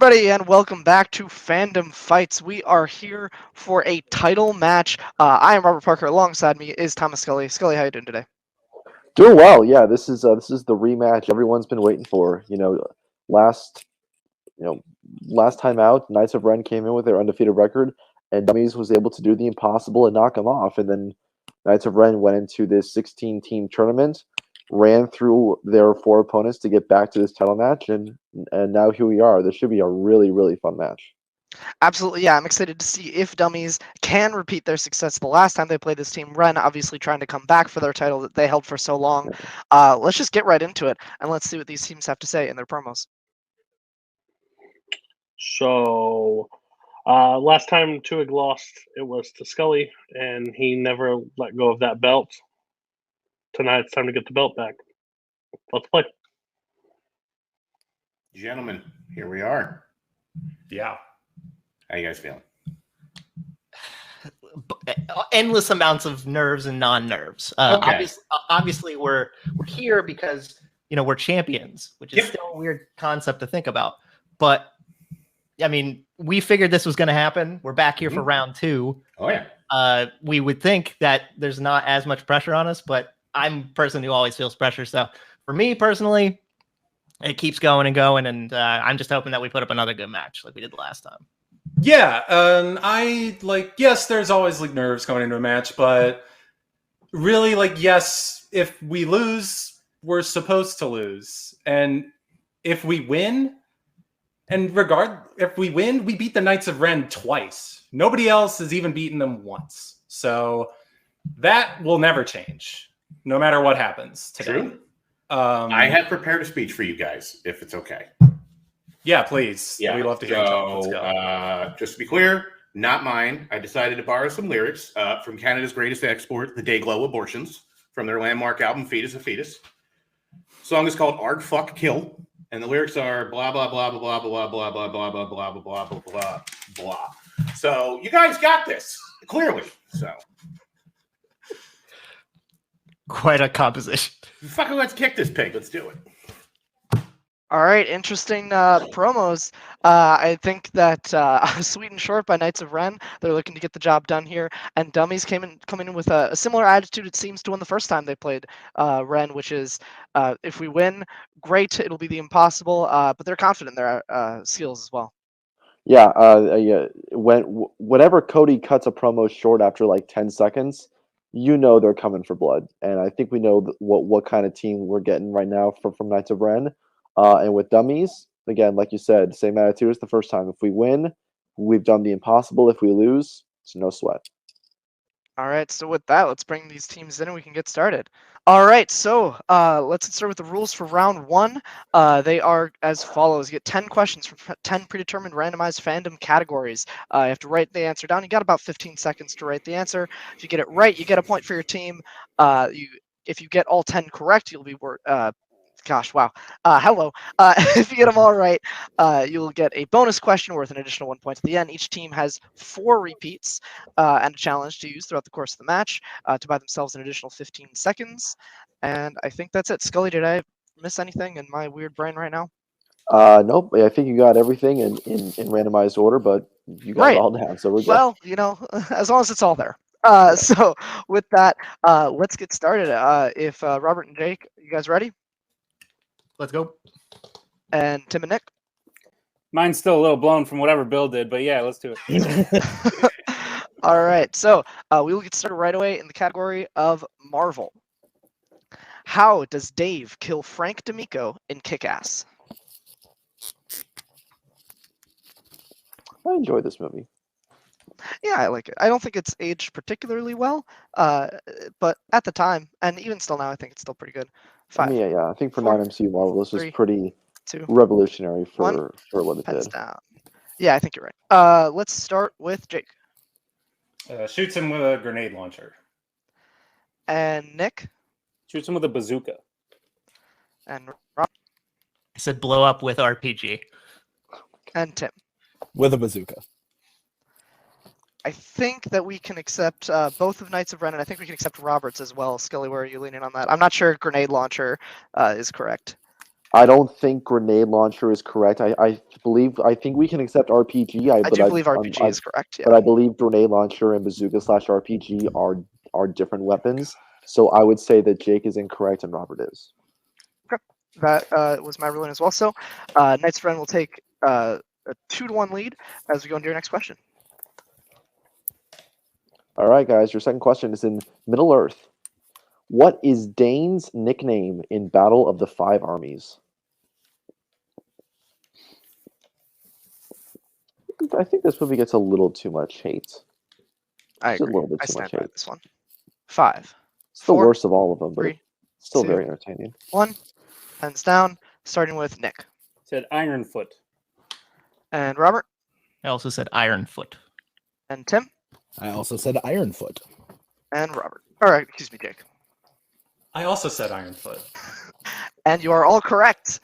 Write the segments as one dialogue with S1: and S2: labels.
S1: everybody, and welcome back to Fandom Fights. We are here for a title match. I am Robert Parker. Alongside me is Thomas Scully. Scully, how you doing today?
S2: Doing well, yeah. This is the rematch everyone's been waiting for. Last last time out, Knights of Ren came in with their undefeated record, and Dummies was able to do the impossible and knock them off. And then Knights of Ren went into this 16-team tournament, ran through their 4 opponents to get back to this title match, and now here we are. This should be a really, really fun match.
S1: Absolutely, yeah. I'm excited to see if Dummies can repeat their success the last time they played this team. Ren obviously trying to come back for their title that they held for so long. Let's just get right into it, and let's see what these teams have to say in their promos.
S3: So, last time Twohig lost, it was to Scully, and he never let go of that belt. Tonight, it's time to get the belt back. Let's play.
S4: Gentlemen, here we are.
S5: Yeah.
S4: How you guys feeling?
S6: Endless amounts of nerves and non-nerves.
S4: Okay.
S6: Obviously, we're here because we're champions, which is still a weird concept to think about. But I mean, we figured this was going to happen. We're back here for round 2.
S4: Oh yeah.
S6: We would think that there's not as much pressure on us, but I'm a person who always feels pressure. So for me personally, it keeps going and going, and I'm just hoping that we put up another good match like we did the last time.
S5: Yeah, yes, there's always nerves going into a match, but really, yes, if we lose, we're supposed to lose. And if we win, we beat the Knights of Ren twice. Nobody else has even beaten them once. So that will never change, no matter what happens today.
S4: True. I have prepared a speech for you guys, if it's okay.
S5: Yeah, please.
S4: Yeah.
S5: We'd love to hear it. Let's go.
S4: Just to be clear, not mine. I decided to borrow some lyrics from Canada's greatest export, the Dayglow Abortions, from their landmark album, Fetus of Fetus. The song is called Arg Fuck Kill, and the lyrics are blah, blah, blah, blah, blah, blah, blah, blah, blah, blah, blah, blah, blah, blah, blah. So you guys got this, clearly. So
S6: quite a composition.
S4: Fucking let's kick this pig. Let's do it.
S1: All right, interesting promos. I think that Sweet and Short by Knights of Ren, they're looking to get the job done here. And Dummies coming in with a similar attitude, it seems, to when the first time they played Ren, which is if we win, great, it'll be the impossible. But they're confident in their skills as well.
S2: Yeah, whenever Cody cuts a promo short after 10 seconds, they're coming for blood. And I think we know what kind of team we're getting right now from Knights of Ren. And with Dummies, again, like you said, same attitude as the first time. If we win, we've done the impossible. If we lose, it's no sweat.
S1: All right, so with that, let's bring these teams in and we can get started. All right, so let's start with the rules for round 1. They are as follows. You get 10 questions from 10 predetermined randomized fandom categories. You have to write the answer down. You got about 15 seconds to write the answer. If you get it right, you get a point for your team. If you get all 10 correct, you'll be gosh, wow. Hello. If you get them all right, you'll get a bonus question worth an additional 1 point at the end. Each team has 4 repeats and a challenge to use throughout the course of the match to buy themselves an additional 15 seconds. And I think that's it. Scully, did I miss anything in my weird brain right now?
S2: Nope. I think you got everything in randomized order, but you got it all down, so we're good.
S1: Well, as long as it's all there. So with that, let's get started. If Robert and Jake, you guys ready?
S6: Let's go.
S1: And Tim and Nick?
S7: Mine's still a little blown from whatever Bill did, but yeah, let's do it.
S1: All right, so we will get started right away in the category of Marvel. How does Dave kill Frank D'Amico in Kick-Ass?
S2: I enjoy this movie.
S1: Yeah, I like it. I don't think it's aged particularly well, but at the time, and even still now, I think it's still pretty good. 5.
S2: Yeah. I think for non-MCU Marvel, this was
S1: 3,
S2: pretty
S1: 2,
S2: revolutionary for
S1: 1.
S2: what it
S1: Pens
S2: did.
S1: down. Yeah, I think you're right. Let's start with Jake.
S5: Shoots him with a grenade launcher.
S1: And Nick.
S7: Shoots him with a bazooka.
S1: And Rob.
S6: I said blow up with RPG.
S1: And Tim.
S8: With a bazooka.
S1: I think that we can accept both of Knights of Ren, and I think we can accept Roberts as well. Scully, where are you leaning on that? I'm not sure grenade launcher is correct.
S2: I don't think grenade launcher is correct. I think we can accept RPG.
S1: I do believe RPG is correct. Yeah.
S2: But I believe grenade launcher and bazooka / RPG are different weapons. So I would say that Jake is incorrect and Robert is.
S1: That was my ruling as well. So, Knights of Ren will take a 2-1 lead as we go into your next question.
S2: All right, guys. Your second question is in Middle Earth. What is Dane's nickname in Battle of the Five Armies? I think this movie gets a little too much hate.
S1: I
S2: Just a
S1: agree.
S2: little bit
S1: I
S2: too much
S1: stand by
S2: hate.
S1: this one. 5,
S2: It's the
S1: 4,
S2: worst of all of them, but
S1: 3,
S2: it's still
S1: 2,
S2: very entertaining.
S1: 1. Pens down. Starting with Nick
S7: Said Ironfoot.
S1: and Robert
S6: I also said Ironfoot.
S1: and Tim
S8: I also said Ironfoot.
S1: and Robert. All right, excuse me, Jake.
S5: I also said Ironfoot.
S1: And you are all correct.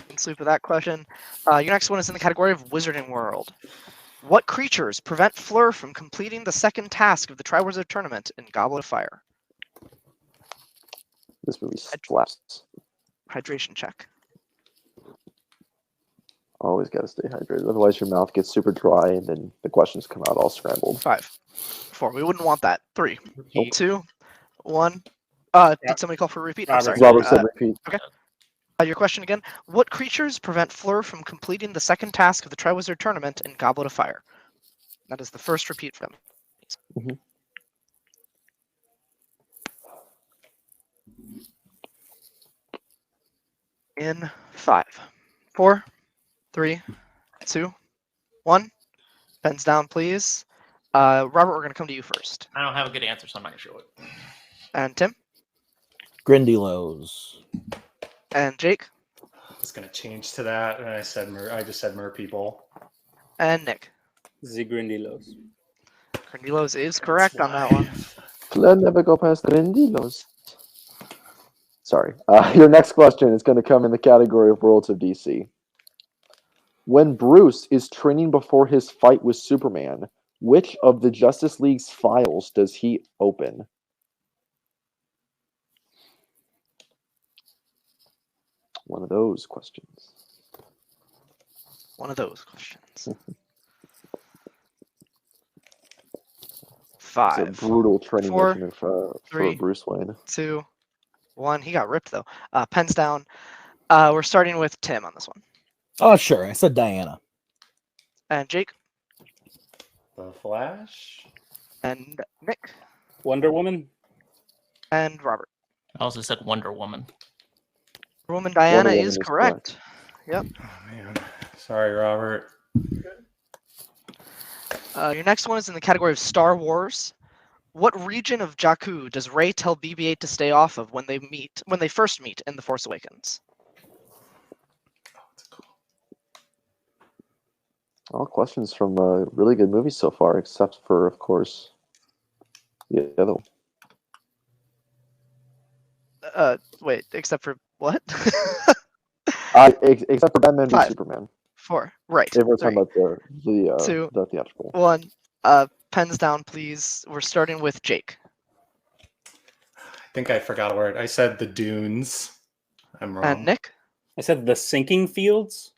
S1: In sleep with that question. Your next one is in the category of Wizarding World. What creatures prevent Fleur from completing the second task of the Triwizard Tournament in Goblet of Fire?
S2: This movie slaps.
S1: Hydration check.
S2: Always got to stay hydrated. Otherwise, your mouth gets super dry and then the questions come out all scrambled.
S1: 5, 4. We wouldn't want that. 3,
S2: Nope.
S1: 2, 1. Did somebody call for a repeat? I'm
S7: Robert.
S1: sorry.
S2: Robert said repeat.
S1: Your question again. What creatures prevent Fleur from completing the second task of the Triwizard Tournament in Goblet of Fire? That is the first repeat for them.
S2: Mhm.
S1: In 5, 4, 3, 2, 1. Pens down, please. Robert, we're going to come to you first.
S6: I don't have a good answer, so I'm not gonna show it.
S1: And Tim.
S8: Grindylows.
S1: And Jake.
S5: I was gonna change to that, and I just said mer people.
S1: And Nick.
S7: Zigrindylos.
S1: Grindylows is correct on that one.
S2: Let never go past Grindylows. Sorry. Your next question is going to come in the category of Worlds of DC. When Bruce is training before his fight with Superman, which of the Justice League's files does he open? One of those questions.
S1: One of those questions.
S2: It's a
S1: 5,
S2: brutal training
S1: 4,
S2: regimen for
S1: 3,
S2: Bruce Wayne.
S1: 2, 1. He got ripped though. Pens down. We're starting with Tim on this one.
S8: Oh, sure. I said Diana.
S1: And Jake.
S5: The Flash.
S1: And Nick.
S7: Wonder Woman.
S1: And Robert.
S6: I also said Wonder Woman.
S1: Woman Diana
S2: Woman
S1: is
S2: is
S1: correct. Yep.
S5: Oh man, sorry, Robert.
S1: Your next one is in the category of Star Wars. What region of Jakku does Rey tell BB-8 to stay off of when they first meet in The Force Awakens?
S2: All questions from really good movies so far, except for, of course, the other one.
S1: Wait, except for what?
S2: Except for Batman v
S1: 5,
S2: Superman.
S1: 4. Right.
S2: If we're
S1: 3,
S2: talking about
S1: 2,
S2: the theatrical.
S1: 1. Pens down, please. We're starting with Jake.
S5: I think I forgot a word. I said the dunes. I'm wrong.
S1: And Nick.
S7: I said the sinking fields.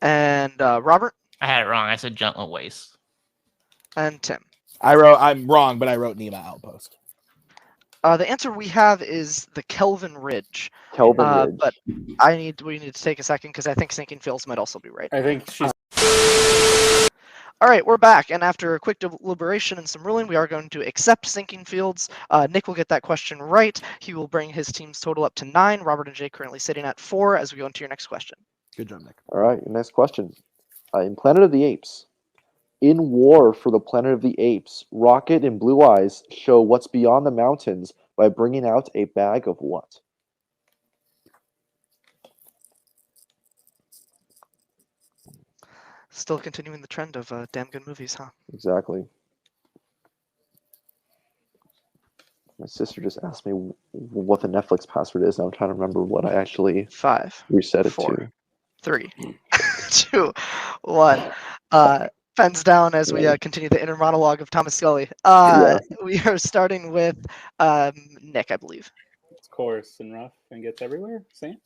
S1: And Robert.
S6: I had it wrong. I said Gentle Waste.
S1: And Tim.
S8: I'm wrong, but I wrote Nema Outpost.
S1: The answer we have is the Kelvin Ridge.
S2: Kelvin Ridge.
S1: But we need to take a second because I think Sinking Fields might also be right.
S7: I think she's.
S1: All right, we're back, and after a quick deliberation and some ruling, we are going to accept Sinking Fields. Nick will get that question right. He will bring his team's total up to 9. Robert and Jake currently sitting at 4 as we go into your next question.
S8: Good job, Nick.
S2: All right, next question. In Planet of the Apes, in War for the Planet of the Apes, Rocket and Blue Eyes show what's beyond the mountains by bringing out a bag of what?
S1: Still continuing the trend of damn good movies, huh?
S2: Exactly. My sister just asked me what the Netflix password is, and I'm trying to remember what I actually
S1: 5,
S2: reset it
S1: 4,
S2: to.
S1: 3, 2, 1. Pens down as we continue the inner monologue of Thomas Scully. We are starting with Nick, I believe.
S7: coarse and rough and gets everywhere. Sand.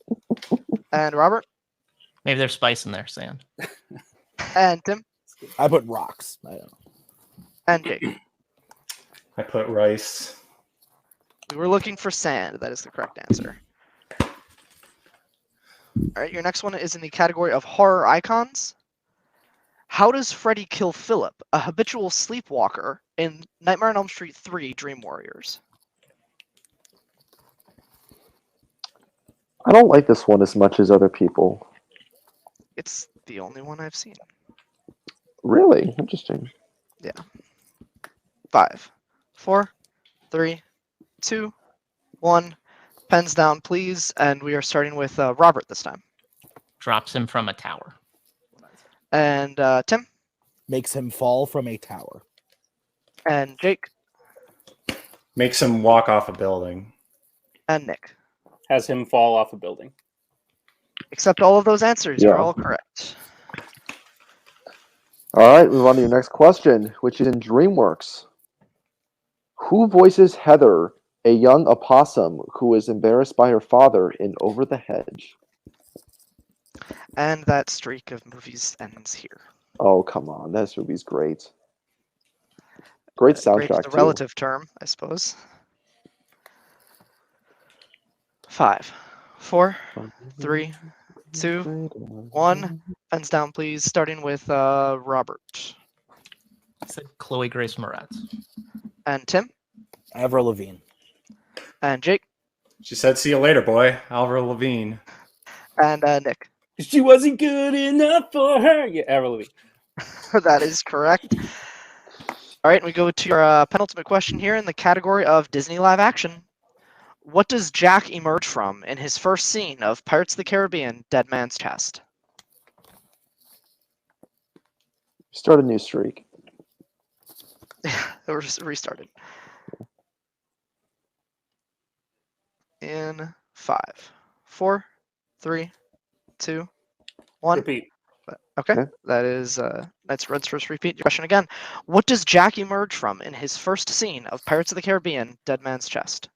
S1: And Robert?
S6: Maybe there's spice in there, sand.
S1: And Tim?
S8: I put rocks. I don't know.
S1: And Jake?
S5: I put rice.
S1: We were looking for sand. That is the correct answer. All right, your next one is in the category of horror icons. How does Freddy kill Philip, a habitual sleepwalker, in Nightmare on Elm Street 3 Dream Warriors?
S2: I don't like this one as much as other people.
S1: It's the only one I've seen.
S2: Really? Interesting.
S1: 5, 4, 3, 2, 1. Pens down, please. And we are starting with Robert this time.
S6: Drops him from a tower.
S1: And Tim?
S8: Makes him fall from a tower.
S1: And Jake?
S5: Makes him walk off a building.
S1: And Nick?
S7: Has him fall off a building.
S1: Accept all of those answers.
S2: Yeah.
S1: You're all correct.
S2: All right, move on to your next question, which is in DreamWorks. Who voices Heather, a young opossum who is embarrassed by her father in Over the Hedge?
S1: And that streak of movies ends here.
S2: Oh, come on. This movie's great. Great
S1: Great
S2: soundtrack,
S1: is a
S2: too.
S1: relative term, I suppose. 5, 4, 3, 2, 1. Pens down, please. Starting with Robert.
S6: I said Chloe Grace Moretz.
S1: And Tim.
S8: Avril Lavigne.
S1: And Jake.
S5: She said, "See you later, boy." Avril Lavigne.
S1: And Nick.
S7: She wasn't good enough for her. Yeah, Avril Lavigne.
S1: That is correct. All right, and we go to your penultimate question here in the category of Disney live action. What does Jack emerge from in his first scene of Pirates of the Caribbean, Dead Man's Chest?
S2: Start a new streak.
S1: We're just restarted. In 5, 4, 3, 2, 1.
S7: Repeat.
S1: Okay,
S2: Okay.
S1: that is that's Red's first repeat. Your question again. What does Jack emerge from in his first scene of Pirates of the Caribbean, Dead Man's Chest?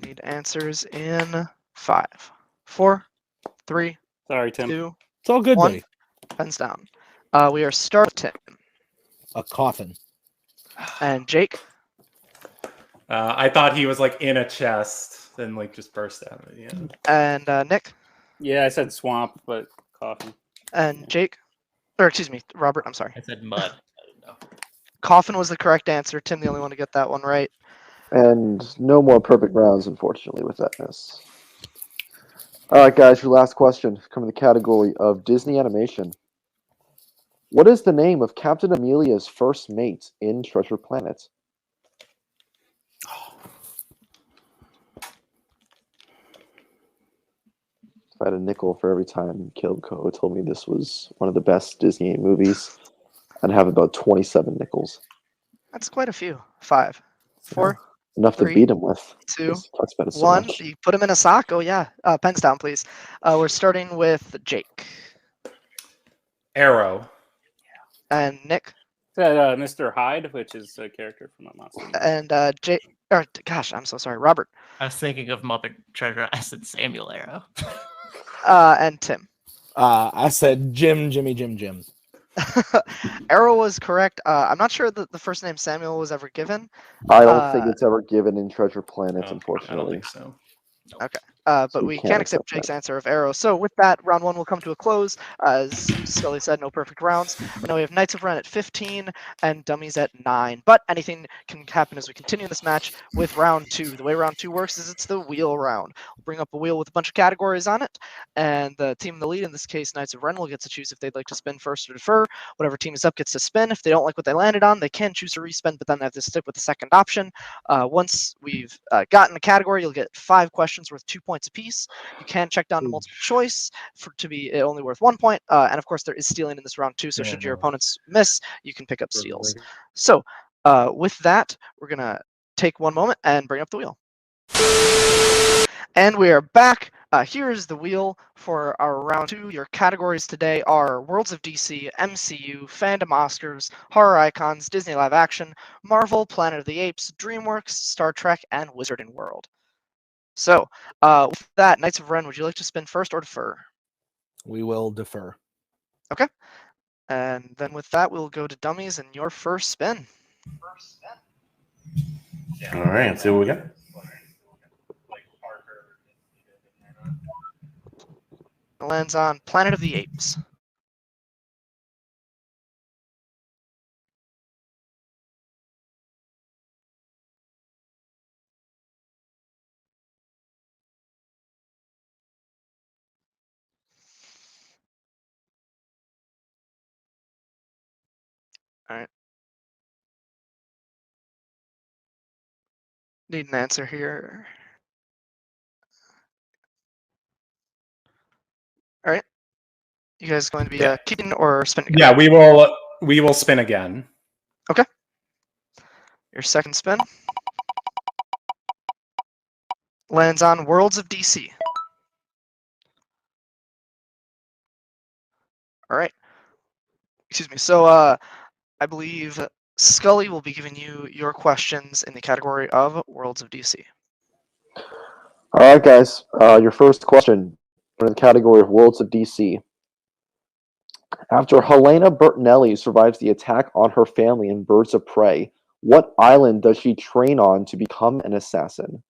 S1: Need answers in 5, 4, 3,
S7: Sorry, Tim.
S1: 2,
S8: It's all good,
S1: 1.
S8: buddy.
S1: Pens down. We are starting.
S8: A coffin.
S1: And Jake.
S5: I thought he was like in a chest, then like just burst out at the end.
S1: And Nick.
S7: Yeah, I said swamp, but coffin.
S1: And Jake. Or excuse me, Robert. I'm sorry.
S6: I said mud. I didn't know.
S1: Coffin was the correct answer. Tim, the only one to get that one right.
S2: And no more perfect rounds, unfortunately, with that miss. All right, guys, your last question. Come in the category of Disney animation. What is the name of Captain Amelia's first mate in Treasure Planet? If I had a nickel for every time Kaleb Koho told me this was one of the best Disney movies, I'd have about 27 nickels.
S1: That's quite a few. 5, 4,
S2: Enough
S1: 3,
S2: to beat him with.
S1: 2,
S2: Because he talks about it so
S1: 1.
S2: much.
S1: You put him in a sock? Oh, yeah. Pens down, please. We're starting with Jake.
S5: Arrow.
S1: And Nick.
S7: Said Mr. Hyde, which is a character from a monster.
S1: And Jake. Or, gosh, I'm so sorry. Robert.
S6: I was thinking of Muppet Treasure. I said Samuel Arrow.
S1: And Tim.
S8: I said Jim.
S1: Arrow was correct. I'm not sure that the first name Samuel was ever given.
S2: I don't think it's ever given in Treasure Planet,
S5: No, I don't
S2: unfortunately.
S5: think so.
S1: But
S2: So
S1: we
S2: we
S1: can't
S2: can't
S1: accept
S2: accept
S1: Jake's
S2: that.
S1: answer of Arrow. So with that, round 1 will come to a close. As Scully said, no perfect rounds. Now we have Knights of Ren at 15 and Dummies at 9. But anything can happen as we continue this match with round 2. The way round 2 works is it's the wheel round. We'll bring up a wheel with a bunch of categories on it, and the team in the lead, in this case Knights of Ren, will get to choose if they'd like to spin first or defer. Whatever team is up gets to spin. If they don't like what they landed on, they can choose to respin, but then they have to stick with the second option. Once we've gotten a category, you'll get 5 questions worth 2 points apiece. You can check down to multiple choice to be only worth 1 point. And of course, there is stealing in this round too. So should your opponents miss, you can pick up steals. So with that, we're going to take one moment and bring up the wheel. And we are back. Here's the wheel for our round 2. Your categories today are Worlds of DC, MCU, Fandom Oscars, Horror Icons, Disney Live Action, Marvel, Planet of the Apes, DreamWorks, Star Trek, and Wizarding World. So, with that, Knights of Ren, would you like to spin first or defer?
S8: We will defer.
S1: Okay. And then with that, we'll go to Dummies and your first spin.
S4: All right, let's see what we got.
S1: It lands on Planet of the Apes. All right. Need an answer here. All right. You guys going to be
S5: Yeah.
S1: keeping or spinning?
S5: Yeah, we will spin again.
S1: Your second spin lands on Worlds of DC. All right. Excuse me. So, I believe Scully will be giving you your questions in the category of Worlds of DC.
S2: All right, guys. Your first question in the category of Worlds of DC. After Helena Bertinelli survives the attack on her family in Birds of Prey, what island does she train on to become an assassin?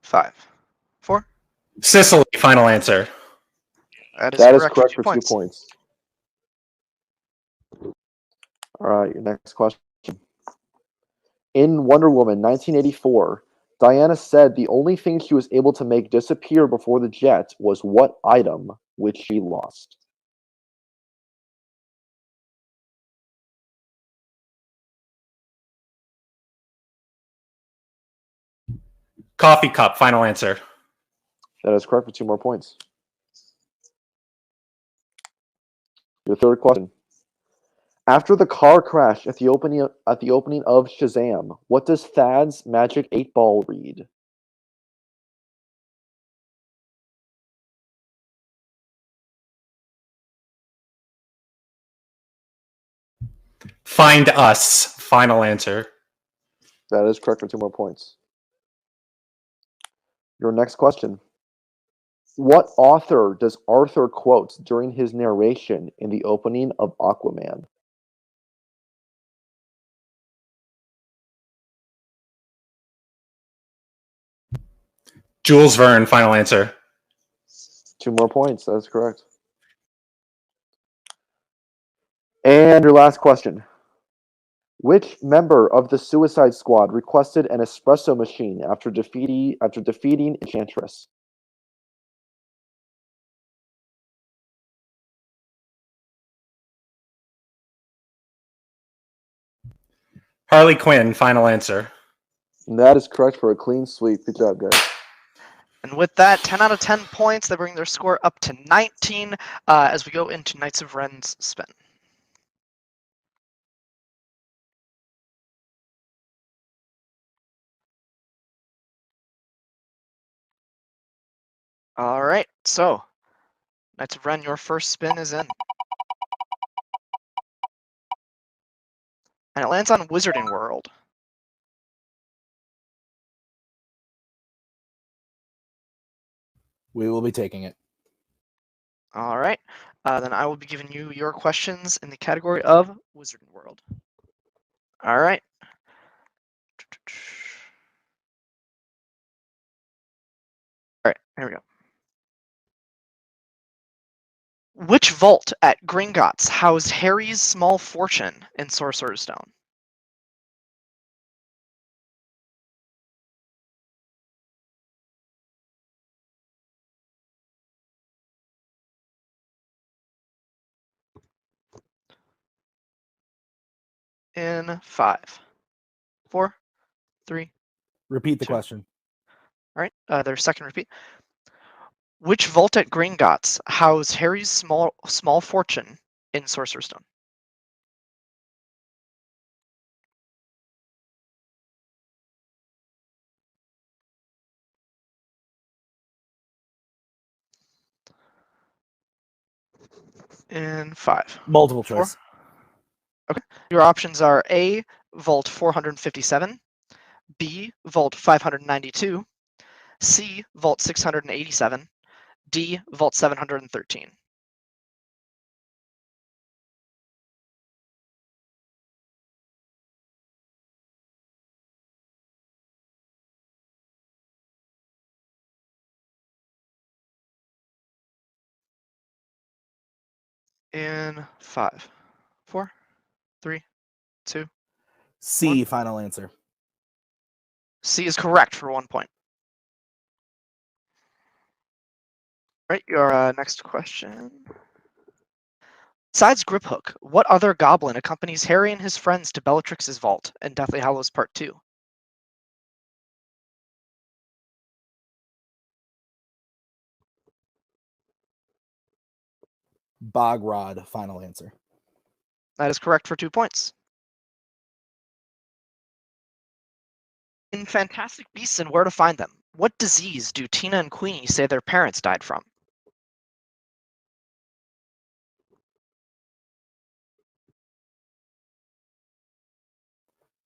S1: Five, four.
S5: Sicily, final answer.
S1: That is
S2: That is
S1: correct,
S2: correct
S1: for
S2: for
S1: 2
S2: 2
S1: points.
S2: points. All right, your next question. In Wonder Woman 1984, Diana said the only thing she was able to make disappear before the jet was what item, which she lost?
S5: Coffee cup, final answer.
S2: That is correct for 2 more points. Your third question. After the car crash at the opening of Shazam, what does Thad's magic 8-ball read?
S5: Find us, final answer.
S2: That is correct for 2 more points. Your next question. What author does Arthur quote during his narration in the opening of Aquaman?
S5: Jules Verne, final answer.
S2: 2 more points. That is correct. And your last question. Which member of the Suicide Squad requested an espresso machine after defeating Enchantress?
S5: Harley Quinn, final answer.
S2: And that is correct for a clean sweep. Good job, guys.
S1: And with that, 10 out of 10 points. They bring their score up to 19 as we go into Knights of Ren's spin. All right, so Knights of Ren, your first spin is in. And it lands on Wizarding World.
S8: We will be taking it.
S1: All right, then I will be giving you your questions in the category of Wizarding World. All right. All right, here we go. Which vault at Gringotts housed Harry's small fortune in Sorcerer's Stone? In 5, 4, 3.
S8: Repeat the
S1: 2.
S8: question.
S1: All right, their second repeat. Which vault at Gringotts housed Harry's small fortune in Sorcerer's Stone? In 5.
S8: Multiple
S1: 4.
S8: choice.
S1: Your options are A, Vault 457, B, Vault 592, C, Vault 687, D, Vault 713. In 5, 4, 3, 2.
S8: C, final answer.
S1: C is correct for 1 point. All right, your next question. Besides Griphook, what other goblin accompanies Harry and his friends to Bellatrix's vault in Deathly Hallows Part 2?
S8: Bogrod, final answer.
S1: That is correct for 2 points. In Fantastic Beasts and Where to Find Them, what disease do Tina and Queenie say their parents died from?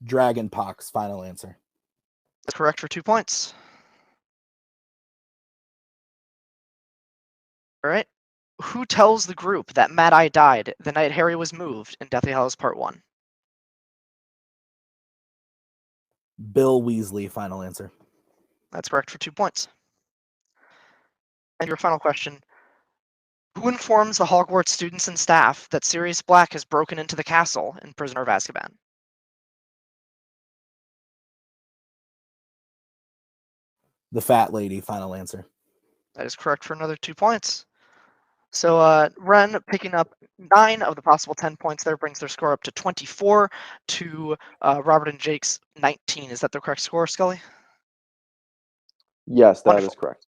S8: Dragonpox, final answer.
S1: That's correct for 2 points. All right. Who tells the group that Mad Eye died the night Harry was moved in Deathly Hallows Part 1?
S8: Bill Weasley, final answer.
S1: That's correct for 2 points. And your final question. Who informs the Hogwarts students and staff that Sirius Black has broken into the castle in Prisoner of Azkaban?
S8: The Fat Lady, final answer.
S1: That is correct for another 2 points. So Ren picking up 9 of the possible 10 points there brings their score up to 24 to Robert and Jake's 19. Is that the correct score, Scully?
S2: Yes, that is
S1: Wonderful.
S2: correct.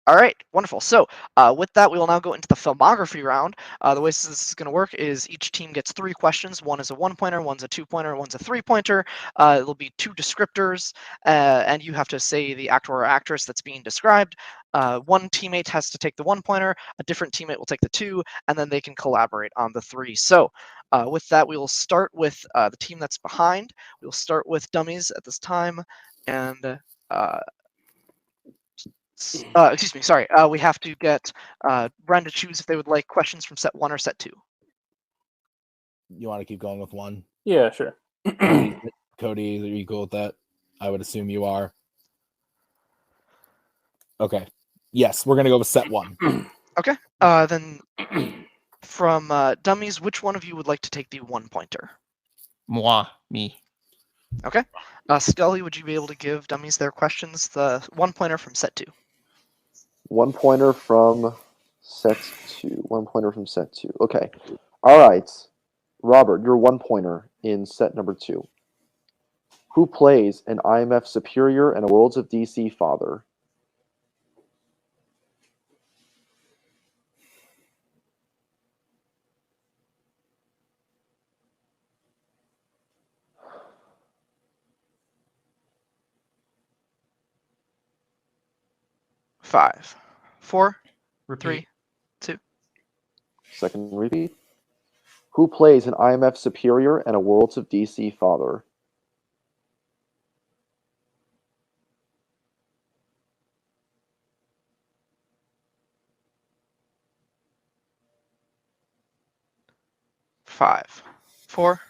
S1: All right, wonderful. So with that, we will now go into the filmography round. The way this is going to work is each team gets 3 questions. One is a 1-pointer, one's a 2-pointer, and one's a 3-pointer. It'll be 2 descriptors, and you have to say the actor or actress that's being described. One teammate has to take the 1-pointer, a different teammate will take the 2, and then they can collaborate on the 3. So with that, we will start with the team that's behind. We'll start with dummies at this time, and excuse me, sorry. We have to get Bren to choose if they would like questions from set 1 or set 2.
S8: You want to keep going with 1?
S7: Yeah, sure.
S8: Cody, are you cool with that? I would assume you are. Okay. Yes, we're going to go with set 1.
S1: Okay. Then from dummies, which one of you would like to take the 1-pointer?
S6: Moi, me.
S1: Okay. Scully, would you be able to give dummies their questions? The 1-pointer from set 2.
S2: 1-pointer from set 2. 1-pointer from set 2. Okay. All right. Robert, your 1-pointer in set number 2. Who plays an IMF superior and a Worlds of DC father?
S1: Five, 4,
S6: Repeat.
S1: 3, 2.
S2: Second repeat. Who plays an IMF superior and a Worlds of DC father?
S1: Five, 4,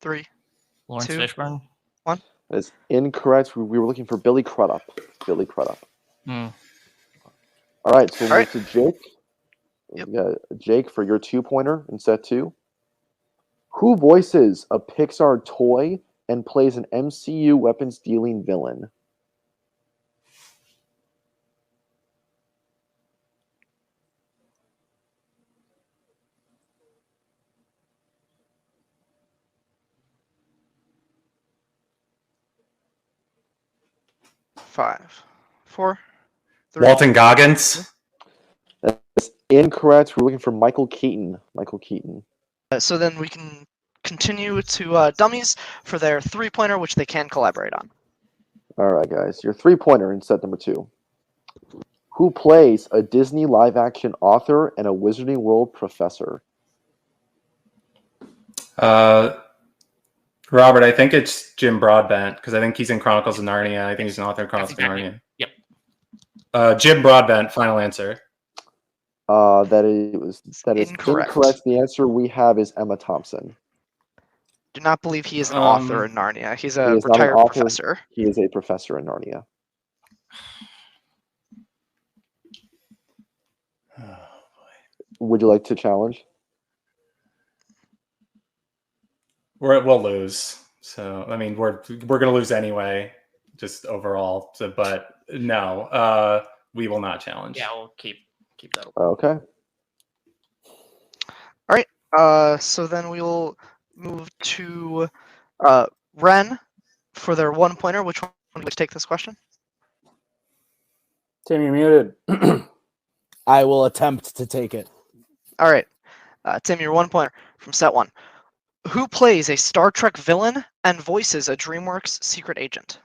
S1: 3.
S6: Lawrence
S1: 2.
S6: Fishburne.
S2: That is incorrect. We were looking for Billy Crudup. Billy Crudup.
S6: Mm.
S2: All right, so we'll
S1: All
S2: move to Jake.
S1: Yep.
S2: Yeah, Jake, for your 2-pointer in set 2. Who voices a Pixar toy and plays an MCU weapons-dealing villain?
S1: Five, 4, 3.
S5: Walton Goggins.
S2: Incorrect. We're looking for Michael Keaton. Michael Keaton.
S1: So then we can continue to dummies for their 3-pointer, which they can collaborate on.
S2: All right, guys. Your 3-pointer in set number 2. Who plays a Disney live-action author and a Wizarding World professor?
S5: Robert, I think it's Jim Broadbent because I think he's in Chronicles of Narnia. I think he's an author in Chronicles of Narnia.
S6: Yep.
S5: Jim Broadbent. Final answer.
S2: That is
S1: Incorrect.
S2: incorrect. The answer we have is Emma Thompson.
S1: Do not believe he is an author in Narnia. He's
S2: He
S1: a
S2: is not an
S1: retired
S2: author.
S1: professor.
S2: He is a professor in Narnia. Would you like to challenge?
S5: We'll lose. So I mean, we're gonna lose anyway, just overall. So, but no, we will not challenge.
S6: Yeah, we'll keep that open.
S2: Okay.
S1: All right. So then we will move to Ren for their 1-pointer. Which one would you like to take this question?
S7: Tim, you're muted.
S8: I will attempt to take it.
S1: All right. Tim, your 1-pointer from set 1. Who plays a Star Trek villain and voices a DreamWorks secret agent?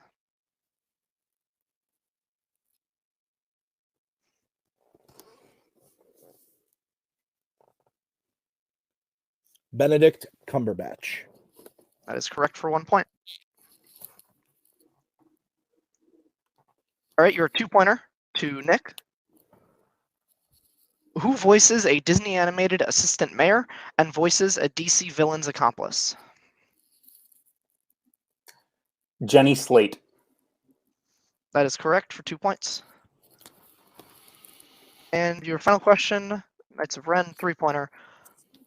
S8: Benedict Cumberbatch.
S1: That is correct for 1 point. All right, your 2-pointer to Nick. Who voices a Disney animated assistant mayor and voices a DC villain's accomplice?
S7: Jenny Slate.
S1: That is correct for 2 points. And your final question, Knights of Ren, 3-pointer.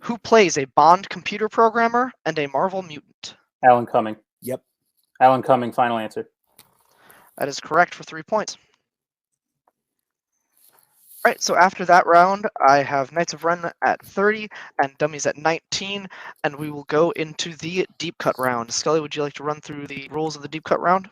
S1: Who plays a Bond computer programmer and a Marvel mutant?
S7: Alan Cumming.
S8: Yep.
S7: Alan Cumming, final answer.
S1: That is correct for 3 points. All right, so after that round, I have Knights of Ren at 30 and Dummies at 19, and we will go into the deep cut round. Scully, would you like to run through the rules of the deep cut round?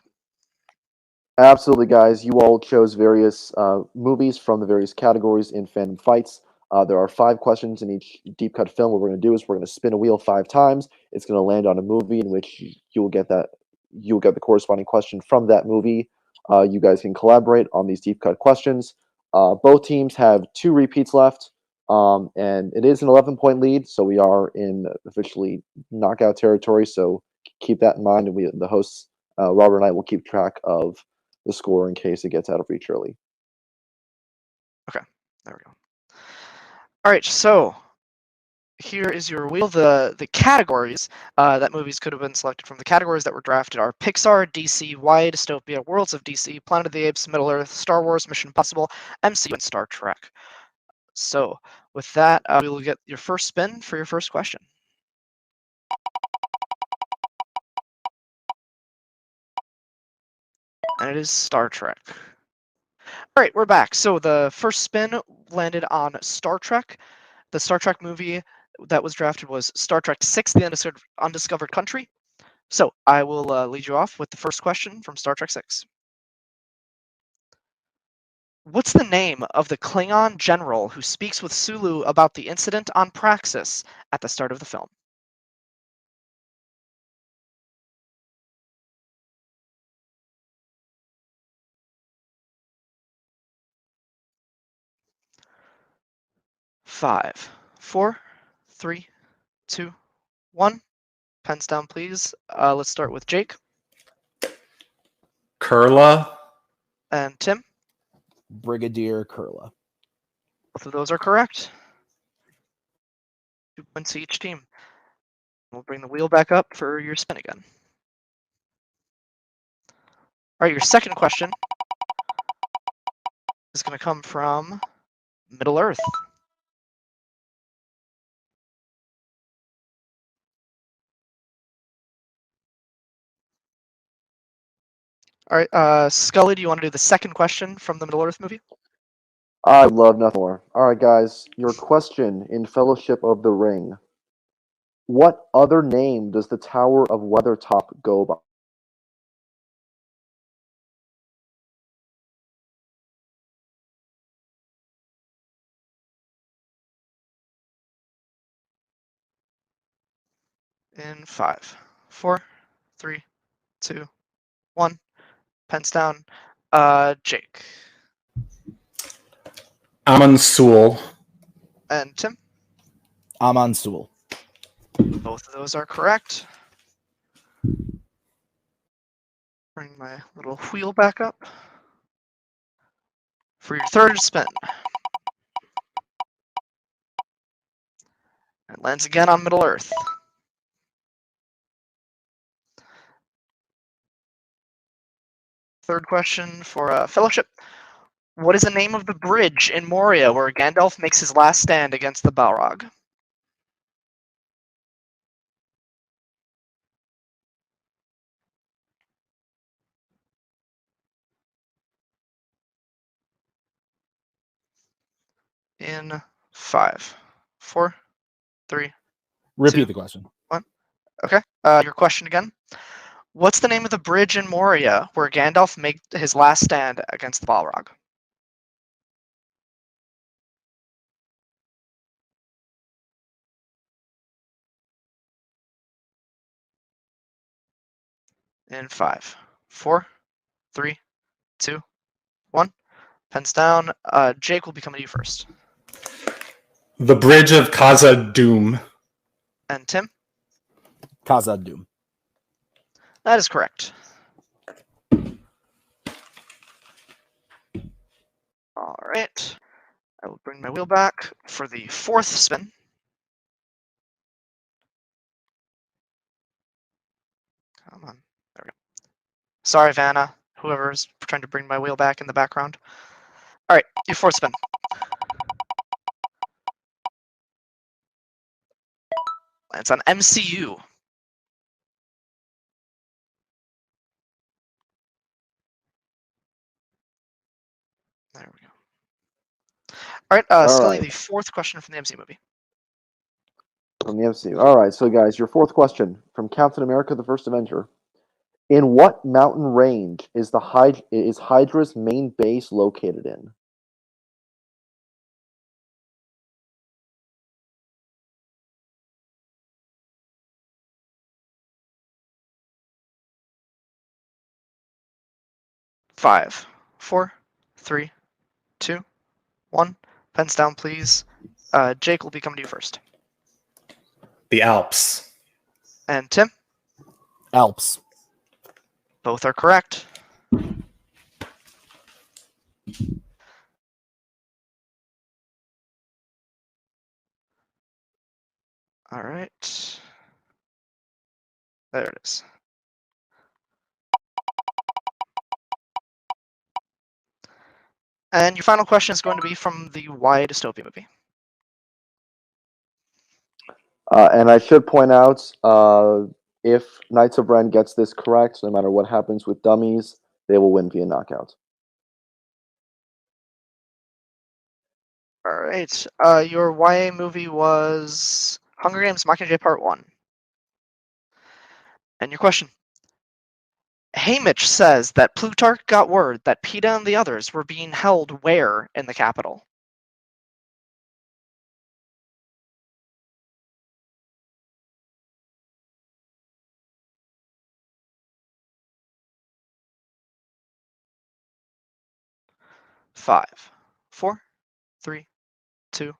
S2: Absolutely, guys. You all chose various movies from the various categories in Fandom Fights. There are 5 questions in each deep cut film. What we're going to do is we're going to spin a wheel 5 times. It's going to land on a movie in which you will get the corresponding question from that movie. You guys can collaborate on these deep cut questions. Both teams have 2 repeats left, and it is an 11-point lead, so we are in officially knockout territory. So keep that in mind, and the hosts, Robert and I, will keep track of the score in case it gets out of reach early.
S1: Okay, there we go. All right, so here is your wheel. The categories that movies could have been selected from. The categories that were drafted are Pixar, DC, YA Dystopia, Worlds of DC, Planet of the Apes, Middle Earth, Star Wars, Mission Impossible, MCU, and Star Trek. So with that, we will get your first spin for your first question. And it is Star Trek. All right, we're back. So the first spin landed on Star Trek. The Star Trek movie that was drafted was Star Trek VI, The Undiscovered Country. So I will lead you off with the first question from Star Trek VI. What's the name of the Klingon general who speaks with Sulu about the incident on Praxis at the start of the film? Five, four, three, two, one. Pens down, please. Let's start with Jake
S5: Kurla.
S1: and Tim.
S8: Brigadier Kurla.
S1: Both of those are correct. 2 points to each team. We'll bring the wheel back up for your spin again. All right, your second question is going to come from Middle Earth. All right, Scully, do you want to do the second question from the Middle Earth movie?
S2: I love nothing more. All right, guys, your question in Fellowship of the Ring. What other name does the Tower of Weathertop go by?
S1: In 5, 4, 3, 2, 1. Pens down. Jake.
S5: Amon Sewell.
S1: And Tim.
S8: Amon Sewell.
S1: Both of those are correct. Bring my little wheel back up. For your third spin. It lands again on Middle Earth. Third question for Fellowship. What is the name of the bridge in Moria where Gandalf makes his last stand against the Balrog? In 5, 4, 3.
S8: Repeat
S1: 2,
S8: the question.
S1: 1. Okay. Your question again. What's the name of the bridge in Moria where Gandalf made his last stand against the Balrog? In 5, 4, 3, 2, 1. Pens down. Jake will be coming to you first.
S5: The Bridge of Khazad-dûm.
S1: And Tim?
S8: Khazad-dûm.
S1: That is correct. All right. I will bring my wheel back for the fourth spin. Come on. There we go. Sorry, Vanna. Whoever's trying to bring my wheel back in the background. All right, your fourth spin. It's on MCU. There we go. All right, Scully,
S2: right.
S1: the fourth question from the MCU movie.
S2: From the MCU. All right, so guys, your fourth question from Captain America: The First Avenger. In what mountain range is Hydra's main base located in?
S1: Five, 4, 3, 2, 1. Pens down, please. Jake will be coming to you first.
S5: The Alps.
S1: And Tim?
S8: Alps.
S1: Both are correct. All right. There it is. And your final question is going to be from the Y Dystopia movie.
S2: And I should point out, if Knights of Ren gets this correct, no matter what happens with dummies, they will win via knockout.
S1: All right. Your YA movie was Hunger Games Mockingjay Part 1. And your question. Haymitch says that Plutarch got word that Peeta and the others were being held where in the capital? Five, 4, 3, 2,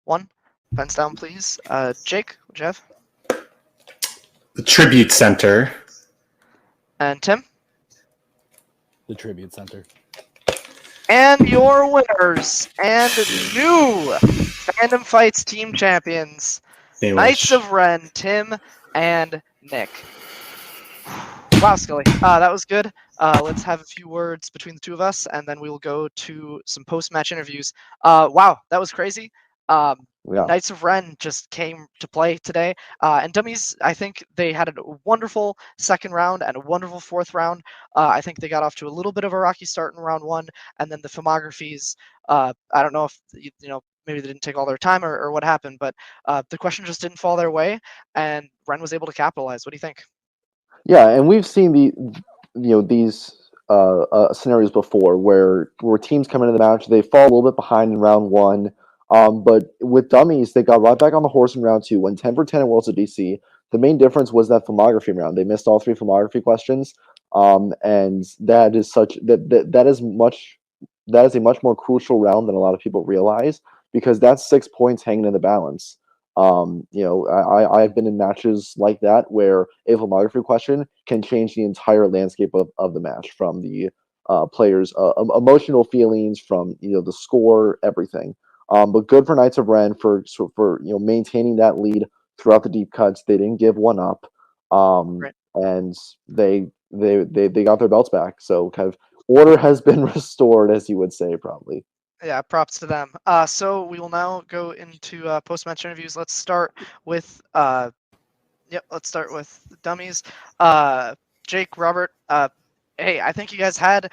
S1: 1. Pens down, please. Jake, what do you have?
S5: The Tribute Center.
S1: And Tim?
S8: The Tribute Center.
S1: And your winners and new Fandom Fights team champions,
S5: They
S1: Knights
S5: wish.
S1: of Ren, Tim and Nick. Wow, Scully. That was good. Let's have a few words between the two of us, and then we will go to some post-match interviews. Wow, that was crazy.
S2: Yeah.
S1: Knights of Ren just came to play today. And Dummies, I think they had a wonderful second round and a wonderful fourth round. I think they got off to a little bit of a rocky start in round one, and then the Filmographies, I don't know if, maybe they didn't take all their time or what happened, but the question just didn't fall their way, and Ren was able to capitalize. What do you think?
S2: Yeah, and we've seen these scenarios before where teams come into the match, they fall a little bit behind in round one, but with dummies, they got right back on the horse in round two, went 10 for 10 at Worlds of DC, The main difference was that filmography round. They missed all 3 filmography questions, and that is a much more crucial round than a lot of people realize, because that's 6 points hanging in the balance. I've been in matches like that where a filmography question can change the entire landscape of the match, from the players' emotional feelings, from the score, everything. But good for Knights of Ren for maintaining that lead throughout the deep cuts. They didn't give one up,
S1: Right.
S2: and they got their belts back. So kind of order has been restored, as you would say, probably.
S1: Yeah, props to them. So we will now go into post-match interviews. Let's start with let's start with dummies. Jake, Robert, hey, I think you guys had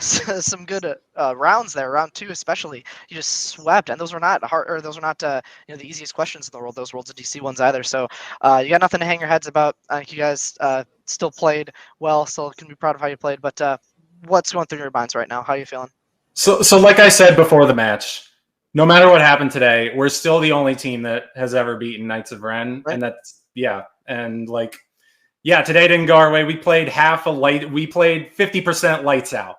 S1: some good rounds there. Round 2 especially, you just swept, and those were not hard, or those were not the easiest questions in the world. Those Worlds of DC ones either. So you got nothing to hang your heads about. I think you guys still played well. Still can be proud of how you played. But what's going through your minds right now? How are you feeling?
S5: So like I said before the match, no matter what happened today, we're still the only team that has ever beaten Knights of Ren,
S1: Right.
S5: and that's today didn't go our way. We played we played 50% lights out,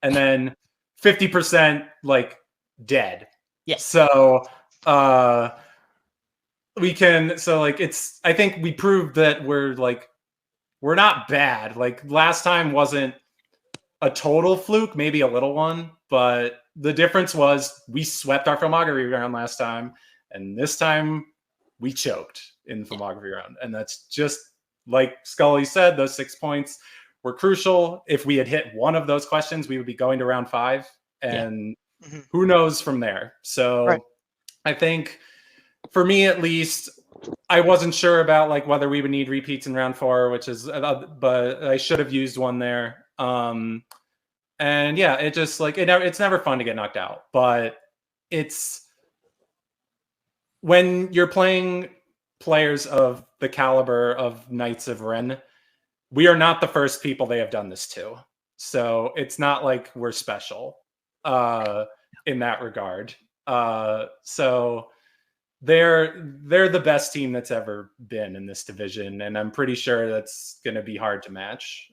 S5: and then 50% dead.
S6: Yes.
S5: So I think we proved that we're not bad. Last time wasn't a total fluke, maybe a little one, but the difference was we swept our filmography round last time, and this time we choked in the filmography round. And that's just like Scully said, those 6 points were crucial. If we had hit one of those questions, we would be going to round 5, and who knows from there. So
S1: Right.
S5: I think for me, at least, I wasn't sure about whether we would need repeats in round 4, but I should have used one there. And yeah, it just it's never fun to get knocked out, but it's when you're playing players of the caliber of Knights of Ren, we are not the first people they have done this to. So it's not like we're special in that regard. So they're the best team that's ever been in this division, and I'm pretty sure that's going to be hard to match.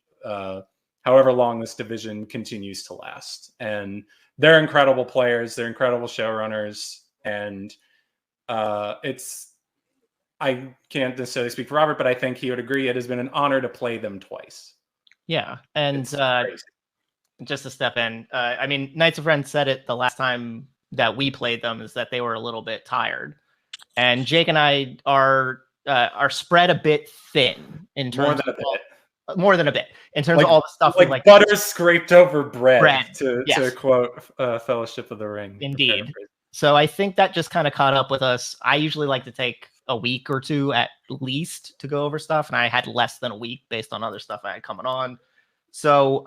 S5: However long this division continues to last. And they're incredible players. They're incredible showrunners. And I can't necessarily speak for Robert, but I think he would agree. It has been an honor to play them twice.
S6: Yeah. And just to step in, I mean, Knights of Ren said it the last time that we played them, is that they were a little bit tired. And Jake and I are spread a bit thin in terms more than a bit in terms of all the stuff
S5: like butter scraped over bread to quote Fellowship of the Ring.
S6: Indeed. So I think that just kind of caught up with us. I usually like to take a week or 2 at least to go over stuff, and I had less than a week based on other stuff I had coming on. So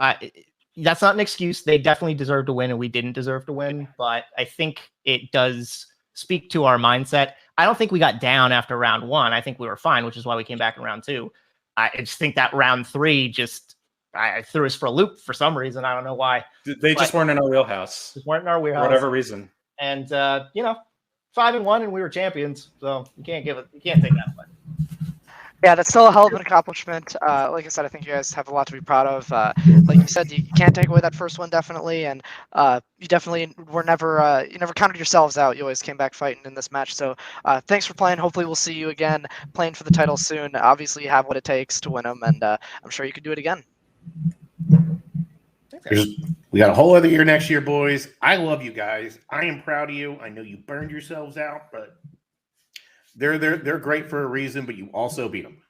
S6: that's not an excuse. They definitely deserve to win, and we didn't deserve to win. But I think it does speak to our mindset. I don't think we got down after round 1. I think we were fine, which is why we came back in round 2. I just think that round 3 I threw us for a loop for some reason. I don't know why.
S5: They just weren't in our wheelhouse.
S6: Just weren't in our wheelhouse.
S5: For whatever reason.
S6: And 5-1, and we were champions. So you can't take that away.
S1: Yeah, that's still a hell of an accomplishment. Like I said, I think you guys have a lot to be proud of. Like you said, you can't take away that first one, definitely, and you definitely were never you never counted yourselves out. You always came back fighting in this match. So thanks for playing. Hopefully, we'll see you again playing for the title soon. Obviously, you have what it takes to win them, and I'm sure you could do it again.
S4: We got a whole other year next year, boys. I love you guys. I am proud of you. I know you burned yourselves out, but they're great for a reason, but you also beat them.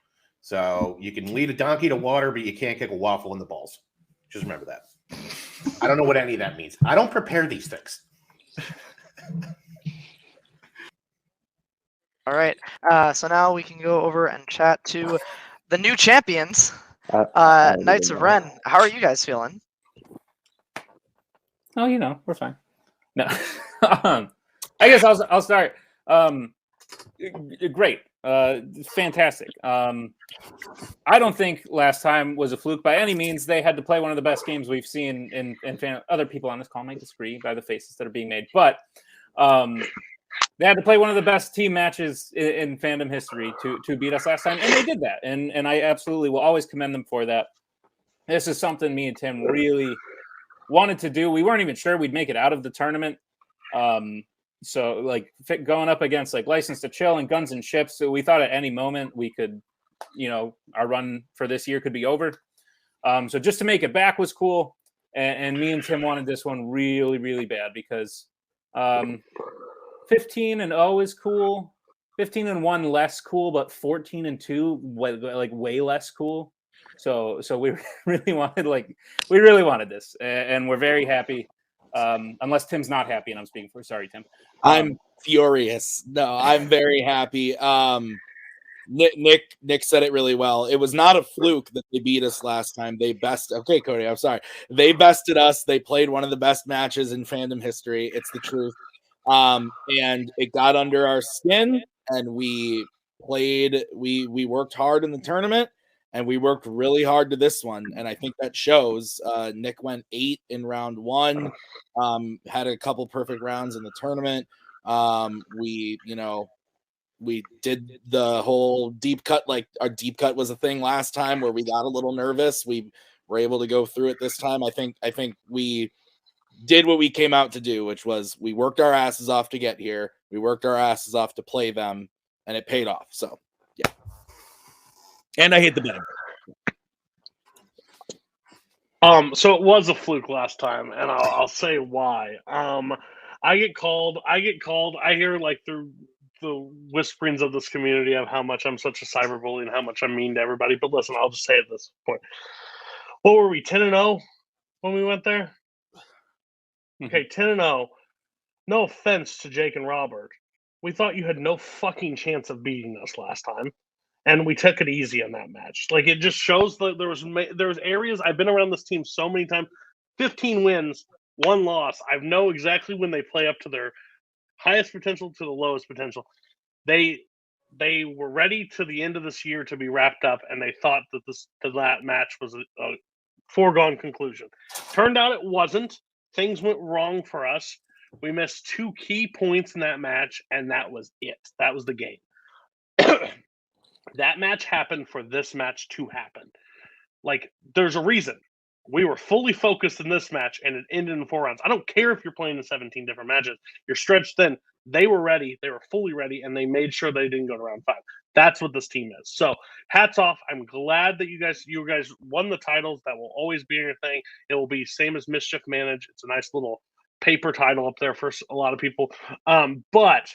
S4: So you can lead a donkey to water, but you can't kick a waffle in the balls. Just remember that. I don't know what any of that means. I don't prepare these things.
S1: All right. So now we can go over and chat to the new champions, Knights of Ren. How are you guys feeling?
S7: Oh, we're fine. No, I guess I'll start. Great, fantastic. I don't think last time was a fluke by any means. They had to play one of the best games we've seen, and other people on this call might disagree by the faces that are being made, but They had to play one of the best team matches in fandom history to beat us last time, and they did that. And I absolutely will always commend them for that. This is something me and Tim really wanted to do. We weren't even sure we'd make it out of the tournament. So like going up against like License to Chill and Guns and Ships, so we thought at any moment we could, our run for this year could be over. So just to make it back was cool. And me and Tim wanted this one really, really bad because 15-0 is cool. 15-1 less cool, but 14-2 way less cool. So we really wanted this, and we're very happy. Unless Tim's not happy, and I'm speaking for. Sorry, Tim.
S8: I'm furious. No, I'm very happy. Nick said it really well. It was not a fluke that they beat us last time. Okay, Cody, I'm sorry. They bested us. They played one of the best matches in fandom history. It's the truth. And it got under our skin, and we worked hard in the tournament, and we worked really hard to this one. And I think that shows. Nick went 8 in round 1, had a couple perfect rounds in the tournament. We did the whole deep cut, like our deep cut was a thing last time where we got a little nervous. We were able to go through it this time. I think we did what we came out to do, which was we worked our asses off to get here. We worked our asses off to play them, and it paid off. So, yeah. And I hate the betting.
S3: So it was a fluke last time, and I'll say why. I get called. I hear like through the whisperings of this community of how much I'm such a cyberbully and how much I'm mean to everybody. But listen, I'll just say at this point, what were we, 10-0 when we went there? Okay, 10-0. No offense to Jake and Robert, we thought you had no fucking chance of beating us last time, and we took it easy in that match. Like, it just shows that there was areas. I've been around this team so many times. 15 wins, 1 loss. I know exactly when they play up to their highest potential to the lowest potential. They were ready to the end of this year to be wrapped up, and they thought that match was a foregone conclusion. Turned out it wasn't. Things went wrong for us. We missed 2 key points in that match, and that was it. That was the game. That match happened for this match to happen. Like, there's a reason. We were fully focused in this match, and it ended in 4 rounds. I don't care if you're playing in 17 different matches. You're stretched thin. They were ready. They were fully ready, and they made sure they didn't go to round 5. That's what this team is. So, hats off. I'm glad that you guys won the titles. That will always be your thing. It will be same as Mischief Manage. It's a nice little paper title up there for a lot of people. But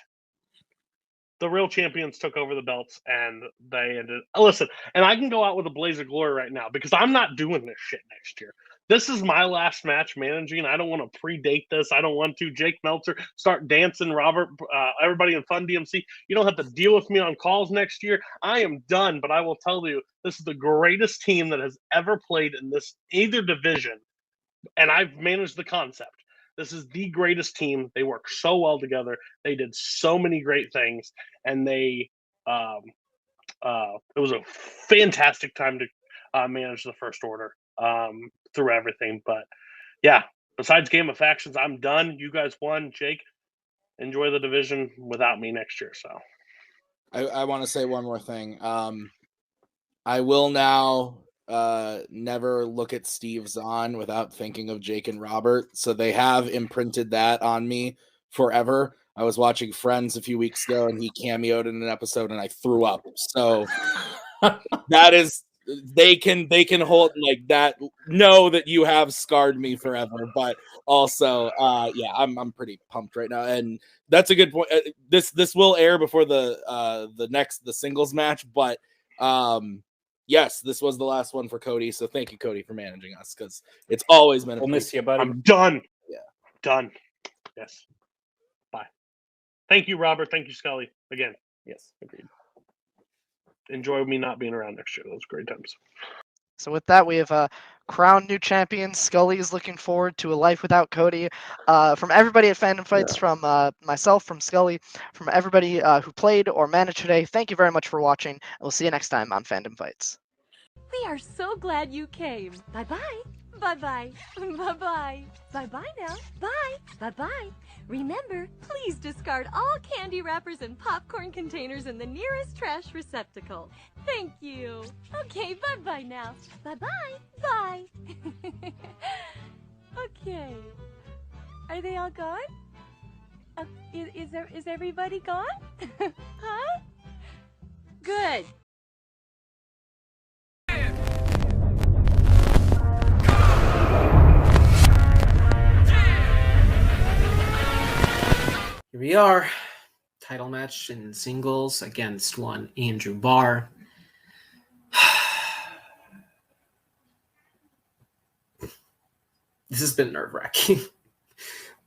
S3: the real champions took over the belts, and they ended. Listen, and I can go out with a blaze of glory right now because I'm not doing this shit next year. This is my last match managing. I don't want to predate this. I don't want to. Jake Meltzer, start dancing. Robert, everybody in Fun DMC, you don't have to deal with me on calls next year. I am done, but I will tell you, this is the greatest team that has ever played in either division, and I've managed the concept. This is the greatest team. They work so well together. They did so many great things, and it was a fantastic time to manage the First Order through everything. But yeah, besides Game of Factions, I'm done. You guys won. Jake, enjoy the division without me next year. So
S8: I want to say one more thing. I will now never look at Steve Zahn without thinking of Jake and Robert. So they have imprinted that on me forever. I was watching Friends a few weeks ago, and he cameoed in an episode, and I threw up. So that is, they can hold like that. Know that you have scarred me forever, but also, yeah, I'm pretty pumped right now, and that's a good point. This will air before the singles match, but yes, this was the last one for Cody. So thank you, Cody, for managing us, because it's always been.
S7: We'll miss you, buddy.
S3: I'm done.
S8: Yeah,
S3: done. Yes. Bye. Thank you, Robert. Thank you, Scully. Again.
S7: Yes, agreed.
S3: Enjoy me not being around next year. Those great times.
S1: So with that, we have crowned new champions. Scully is looking forward to a life without Cody. From everybody at Fandom Fights, from myself, from Scully, from everybody who played or managed today, thank you very much for watching. And we'll see you next time on Fandom Fights.
S9: We are so glad you came. Bye-bye. Bye-bye. Bye-bye. Bye-bye now. Bye. Bye-bye. Remember, please discard all candy wrappers and popcorn containers in the nearest trash receptacle. Thank you. Okay, bye-bye now. Bye-bye. Bye. Okay. Are they all gone? Is everybody gone? Huh? Good.
S10: Here we are. Title match in singles against one Andrew Barr. This has been nerve-wracking.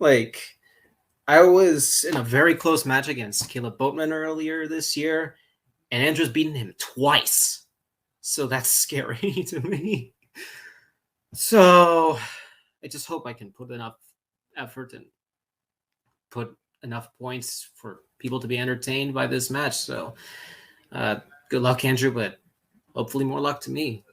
S10: I was in a very close match against Kaleb Boatman earlier this year, and Andrew's beaten him twice. So that's scary to me. So I just hope I can put enough effort and put enough points for people to be entertained by this match. So good luck, Andrew, but hopefully more luck to me.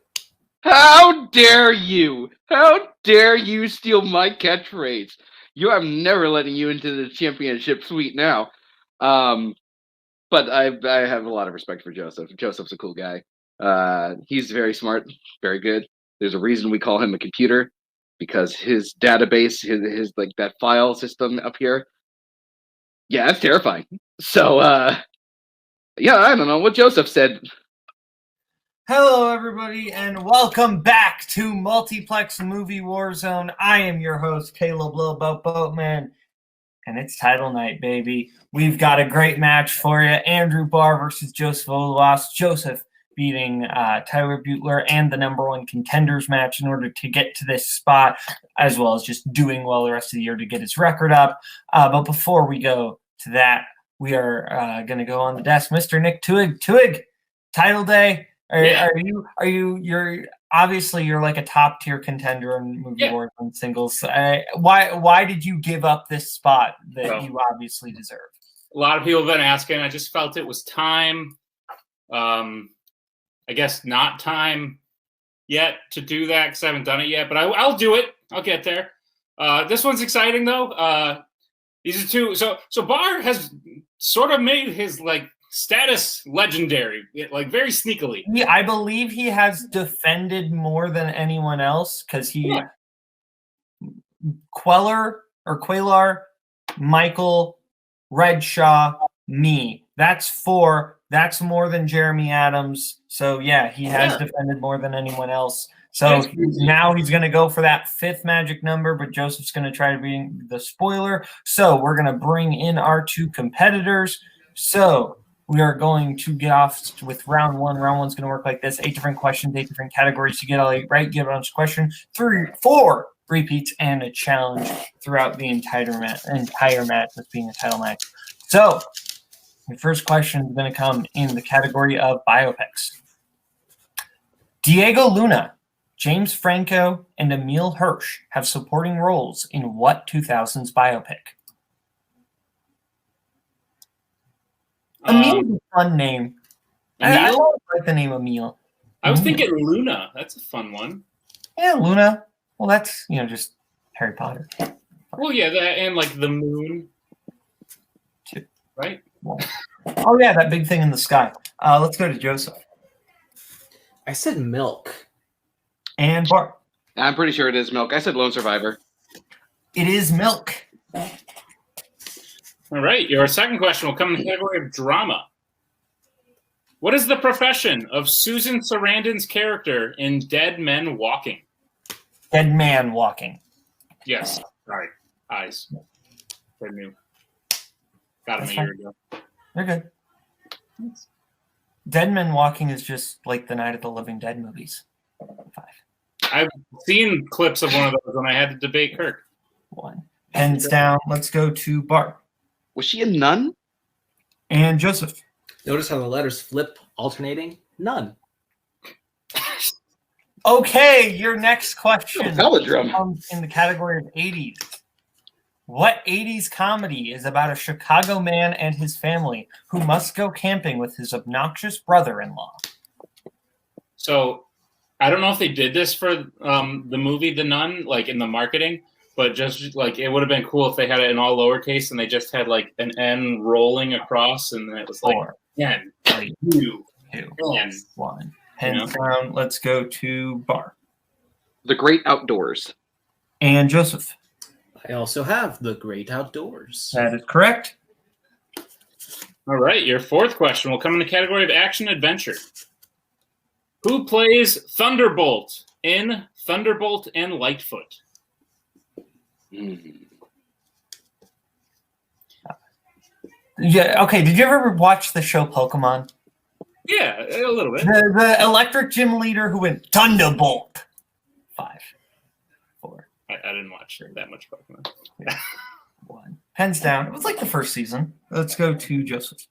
S11: How dare you? How dare you steal my catchphrase? I'm never letting you into the championship suite now. But I have a lot of respect for Joseph. Joseph's a cool guy. He's very smart, very good. There's a reason we call him a computer, because his database, his like that file system up here, yeah, that's terrifying. So yeah, I don't know what Joseph said.
S12: Hello, everybody, and welcome back to Multiplex Movie Warzone. I am your host, Kaleb Boatman, and it's title night, baby. We've got a great match for you. Andrew Barr versus Joseph Oluwas. Joseph beating Tyler Butler and the #1 contenders match in order to get to this spot, as well as just doing well the rest of the year to get his record up. But before we go to that, we are going to go on the desk. Mr. Nick Twohig. Twohig, title day. You're obviously you're like a top tier contender in movie Warzone singles. Why did you give up this spot that you obviously deserve?
S7: A lot of people have been asking. I just felt it was time. I guess not time yet to do that because I haven't done it yet, but I'll do it. I'll get there. This one's exciting though. These are two. So Barr has sort of made his status legendary, very sneakily.
S12: Yeah, I believe he has defended more than anyone else because Quellar, Michael, Redshaw, me. That's 4. That's more than Jeremy Adams. So yeah, he has defended more than anyone else. So now he's going to go for that 5th magic number, but Joseph's going to try to be the spoiler. So we're going to bring in our 2 competitors. So we are going to get off with round 1. Round 1's going to work like this: 8 different questions, 8 different categories. You get all 8 right, give a question, 4 repeats, and a challenge throughout the entire match, this being a title match. So the first question is going to come in the category of biopics. Diego Luna, James Franco, and Emile Hirsch have supporting roles in what 2000s biopic? Emile's a fun name. I like the name Emile.
S7: I was thinking Luna. That's a fun one.
S12: Yeah, Luna. Well, that's just Harry Potter.
S7: Well, yeah, that and the moon, right?
S12: Oh yeah, that big thing in the sky. Let's go to Joseph.
S10: I said Milk.
S12: And Bart.
S11: I'm pretty sure it is Milk. I said Lone Survivor.
S12: It is Milk.
S7: All right, your second question will come in the category of drama. What is the profession of Susan Sarandon's character in Dead Men Walking?
S12: Dead Man Walking.
S7: Yes. Sorry. Eyes. I knew. Got him a year ago.
S12: They're good. Dead Men Walking is just like the Night of the Living Dead movies. 5.
S7: I've seen clips of one of those when I had to debate Kirk.
S12: 1. Pens down. Let's go to Bart.
S11: Was she a nun?
S12: And Joseph.
S10: Notice how the letters flip, alternating? None.
S12: Okay, your next question
S11: Velodrome.
S12: comes in the category of 80s. What 80s comedy is about a Chicago man and his family who must go camping with his obnoxious brother-in-law?
S7: So, I don't know if they did this for the movie The Nun, like in the marketing, but just like it would have been cool if they had it in all lowercase and they just had like an N rolling across, and then it was like
S12: 4,
S7: 10,
S12: 3,
S7: 2,
S12: 2,
S7: 1.
S12: 1. Hands down. Let's go to Bar.
S11: The Great Outdoors.
S12: And Joseph.
S10: I also have The Great Outdoors.
S12: That is correct.
S7: All right, your fourth question will come in the category of action adventure. Who plays Thunderbolt in Thunderbolt and Lightfoot?
S12: Yeah. Okay. Did you ever watch the show Pokemon?
S7: Yeah, a little bit.
S12: The electric gym leader who went Thunderbolt. 5, 4.
S7: I didn't watch that much Pokemon.
S12: 1. Hands down. It was like the first season. Let's go to Joseph.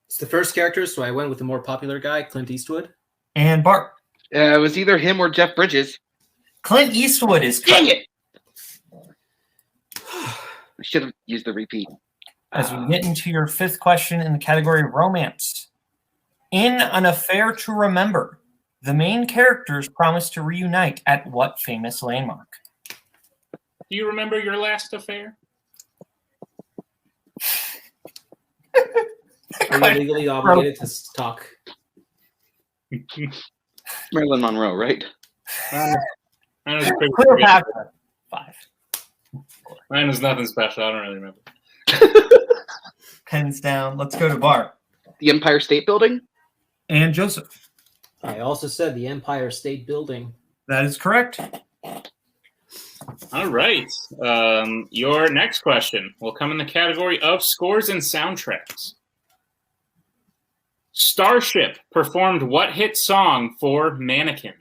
S10: It's the first character, so I went with the more popular guy, Clint Eastwood.
S12: And Bart.
S11: It was either him or Jeff Bridges.
S12: Clint Eastwood is
S11: Dang it! I should have used the repeat.
S12: As we get into your fifth question in the category of romance. In An Affair to Remember, the main characters promise to reunite at what famous landmark?
S7: Do you remember your last affair?
S10: Are you legally obligated to talk?
S11: Marilyn Monroe, right?
S12: Cleopatra. 5.
S7: Mine was nothing special. I don't really remember.
S12: Pens down. Let's go to Bart.
S11: The Empire State Building.
S12: And Joseph.
S10: I also said the Empire State Building.
S12: That is correct.
S7: All right. Your next question will come in the category of scores and soundtracks. Starship performed what hit song for Mannequin?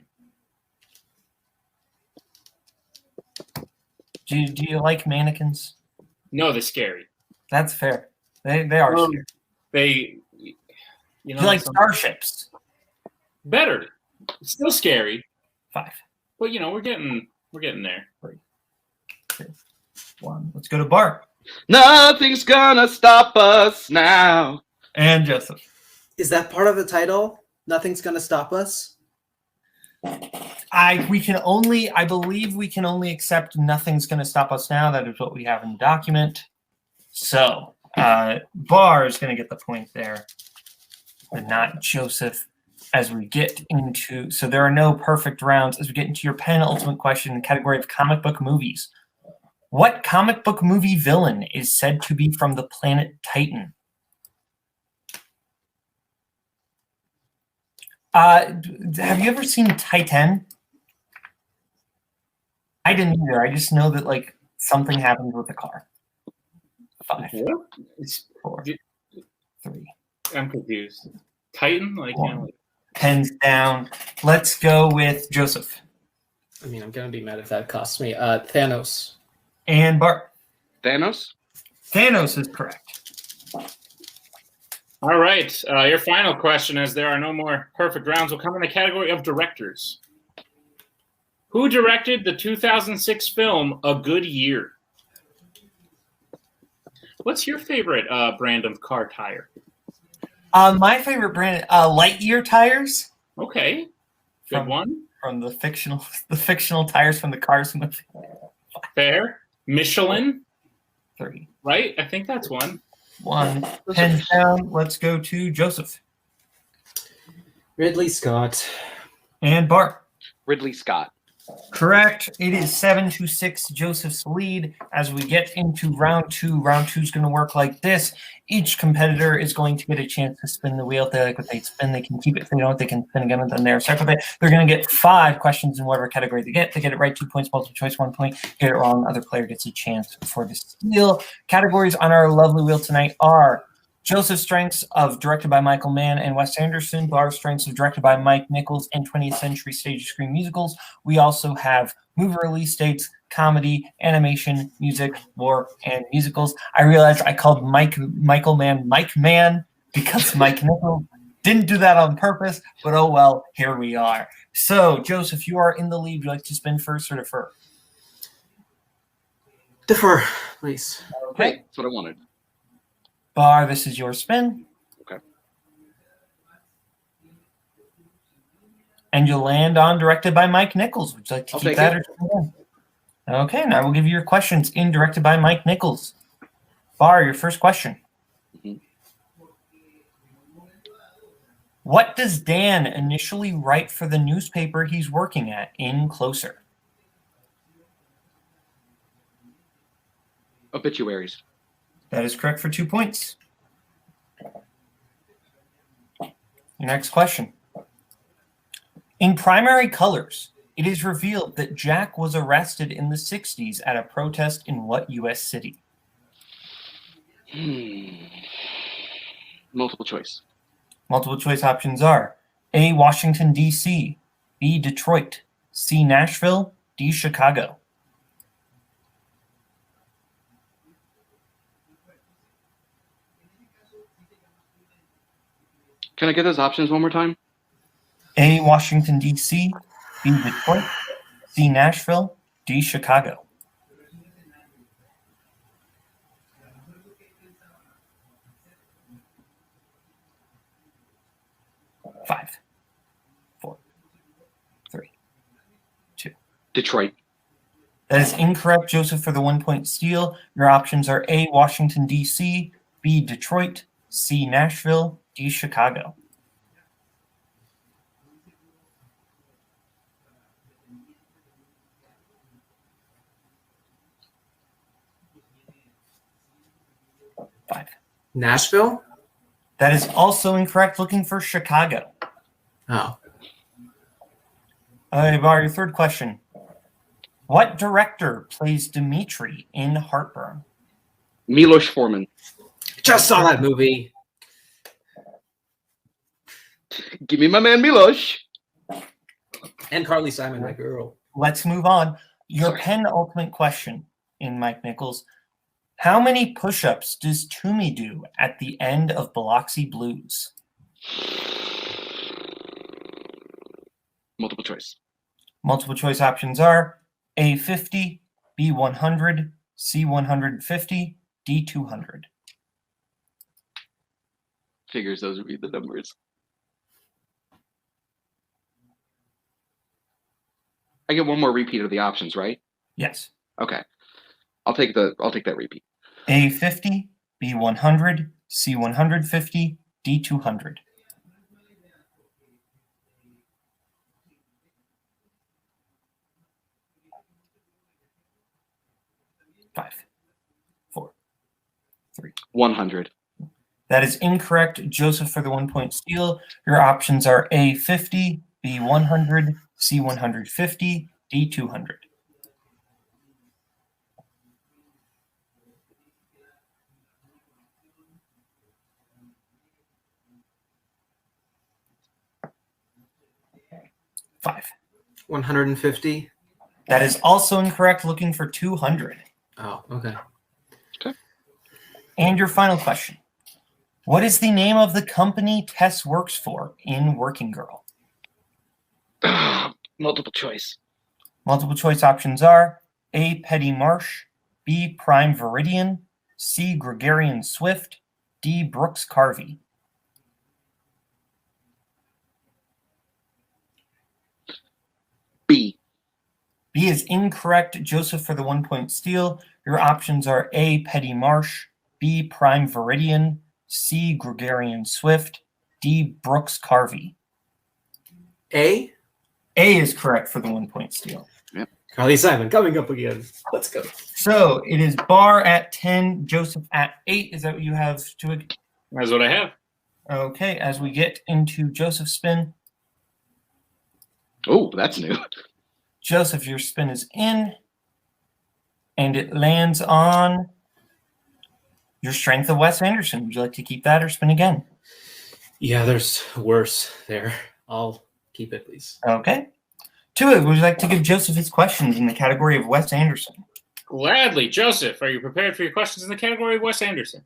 S12: Do you like mannequins?
S7: No, they're scary.
S12: That's fair. They are scary.
S7: They,
S12: Do you like starships?
S7: Better. It's still scary.
S12: 5.
S7: But we're getting there.
S12: 3, 2, 1. Let's go to Bart.
S11: Nothing's gonna stop us now.
S12: And Joseph.
S10: Is that part of the title? Nothing's gonna stop us?
S12: I believe we can only accept Nothing's Gonna Stop Us Now. That is what we have in the document. So Bar is gonna get the point there, but not Joseph. As we get into, so there are no perfect rounds. As we get into your penultimate question in the category of comic book movies. What comic book movie villain is said to be from the planet Titan? Have you ever seen Titan? I didn't either. I just know that like something happened with the car. 5, 4, 3.
S7: I'm confused. Titan? Like,
S12: Pens down. Let's go with Joseph.
S10: I mean, I'm gonna be mad if that costs me. Thanos.
S12: And Bart.
S11: Thanos?
S12: Thanos is correct.
S7: All right. Your final question, as there are no more perfect rounds, will come in the category of directors. Who directed the 2006 film A Good Year? What's your favorite brand of car tire?
S12: My favorite brand, Lightyear tires.
S7: Okay, good one.
S12: From the fictional tires from the Cars movie.
S7: Fair. Michelin.
S12: 3.
S7: Right? I think that's one.
S12: 1. Pens down. Let's go to Joseph.
S10: Ridley Scott.
S12: And Bart.
S11: Ridley Scott.
S12: Correct. It is 7-6, Joseph's lead. As we get into round 2, round 2 is going to work like this. Each competitor is going to get a chance to spin the wheel. If they like what they spin, they can keep it. If they don't, they can spin again, and then they're stuck with it. They're going to get 5 questions in whatever category they get. They get it right, 2 points, multiple choice, 1 point. Get it wrong, other player gets a chance for the steal. Categories on our lovely wheel tonight are Joseph's strengths of directed by Michael Mann and Wes Anderson. Bar's strengths of directed by Mike Nichols and 20th Century Stage Screen Musicals. We also have movie release dates, comedy, animation, music, war, and musicals. I realized I called Michael Mann Mike Mann because Mike Nichols didn't do that on purpose, but oh well, here we are. So, Joseph, you are in the lead. Would you like to spin first or defer?
S10: Defer, please.
S11: Okay, that's what I wanted.
S12: Bar, this is your spin.
S11: Okay.
S12: And you'll land on directed by Mike Nichols. Would you like to
S10: I'll
S12: keep
S10: take
S12: that?
S10: it.
S12: Or okay, and I will give you your questions in directed by Mike Nichols. Bar, your first question.
S11: Mhm.
S12: What does Dan initially write for the newspaper he's working at in Closer?
S11: Obituaries.
S12: That is correct for 2 points. Your next question. In Primary Colors, it is revealed that Jack was arrested in the 60s at a protest in what U.S. city?
S11: Multiple choice.
S12: Multiple choice options are A, Washington, D.C., B, Detroit, C, Nashville, D, Chicago.
S11: Can I get those options one more time?
S12: A, Washington, D.C., B, Detroit, C, Nashville, D, Chicago. Five, four, three, two.
S11: Detroit.
S12: That is incorrect, Joseph, for the 1 point steal. Your options are A, Washington, D.C., B, Detroit, C, Nashville, D, Chicago. Five.
S10: Nashville?
S12: That is also incorrect, looking for Chicago.
S10: Oh.
S12: Bar, your third question. What director plays Dimitri in Heartburn?
S11: Milos Forman.
S10: Just saw that movie.
S11: Give me my man Milos.
S10: And Carly Simon, my girl.
S12: Let's move on. Your penultimate question in Mike Nichols. How many push-ups does Toomey do at the end of Biloxi Blues?
S11: Multiple choice.
S12: Multiple choice options are A, 50, B, 100, C, 150, D, 200.
S11: Figures those would be the numbers. I get one more repeat of the options, right?
S12: Yes.
S11: Okay. I'll take that repeat.
S12: A, 50, B, 100, C, 150, D, 200. Five, four, three.
S11: 100.
S12: That is incorrect, Joseph, for the 1 point steal. Your options are A, 50, B, 100, C, 150, D, 200. Five.
S10: 150.
S12: That is also incorrect, looking for 200.
S10: Oh, okay.
S12: And your final question. What is the name of the company Tess works for in Working Girl?
S11: Multiple choice.
S12: Multiple choice options are A, Petty Marsh, B, Prime Viridian, C, Gregarian Swift, D, Brooks Carvey.
S11: B.
S12: B is incorrect, Joseph, for the 1 point steal. Your options are A, Petty Marsh, B, Prime Viridian, C, Gregarian Swift, D, Brooks Carvey.
S10: A?
S12: A is correct for the 1 point steal.
S11: Yep.
S10: Carly Simon coming up again. Let's go.
S12: So it is Bar at 10, Joseph at 8. Is that what you have, Twohig?
S7: That's what I have.
S12: Okay, as we get into Joseph's spin.
S11: Oh, that's new.
S12: Joseph, your spin is in. And it lands on your Strength of Wes Anderson. Would you like to keep that or spin again?
S10: Yeah, there's worse there. I'll keep it, please.
S12: Okay. Twohig, would you like to give Joseph his questions in the category of Wes Anderson?
S7: Gladly. Joseph, are you prepared for your questions in the category of Wes Anderson?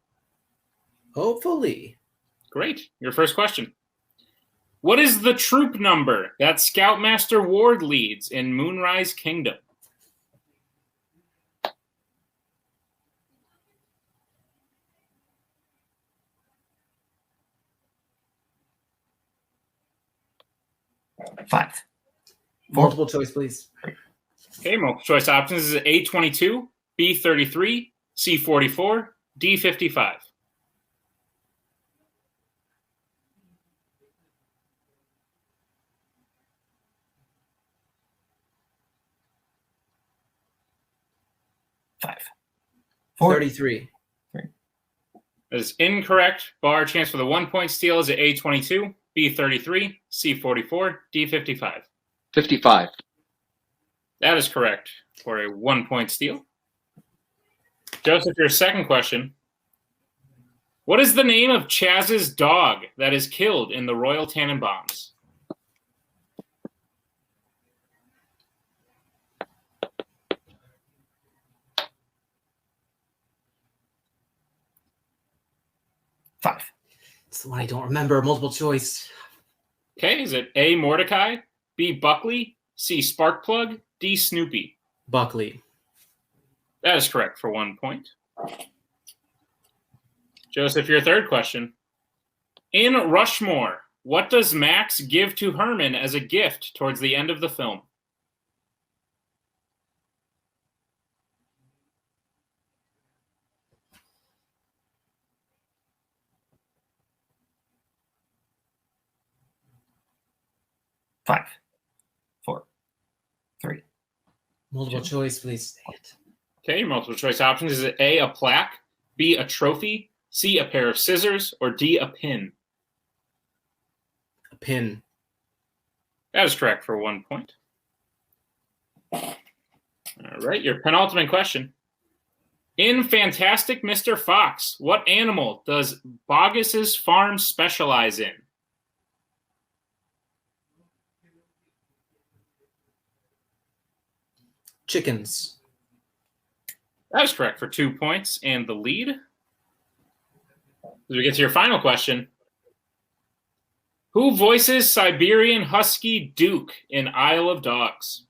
S10: Hopefully.
S7: Great. Your first question. What is the troop number that Scoutmaster Ward leads in Moonrise Kingdom?
S12: 5.
S10: Multiple choice, please.
S7: Okay, multiple choice options is A22, B33, C44, D55.
S12: 5. 4.
S10: 33.
S7: That is incorrect. Bar chance for the 1 point steal is at A22, B33, C44, D55.
S11: 55.
S7: That is correct for a 1 point steal. Joseph, your second question. What is the name of Chaz's dog that is killed in the Royal Tannenbaums?
S10: It's the one I don't remember. Multiple choice.
S7: Okay, is it A, Mordecai, B, Buckley, C, Sparkplug, D, Snoopy?
S10: Buckley.
S7: That is correct for 1 point. Joseph, your third question. In Rushmore, what does Max give to Herman as a gift towards the end of the film?
S12: Five, 4, 3.
S10: Multiple choice, please. Dang it.
S7: Okay, your multiple choice options is it A, a plaque, B, a trophy, C, a pair of scissors, or D, a pin?
S10: A pin.
S7: That is correct for 1 point. All right, your penultimate question. In Fantastic Mr. Fox, what animal does Boggis's farm specialize in?
S10: Chickens.
S7: That is correct for 2 points and the lead. As we get to your final question. Who voices Siberian Husky Duke in Isle of Dogs?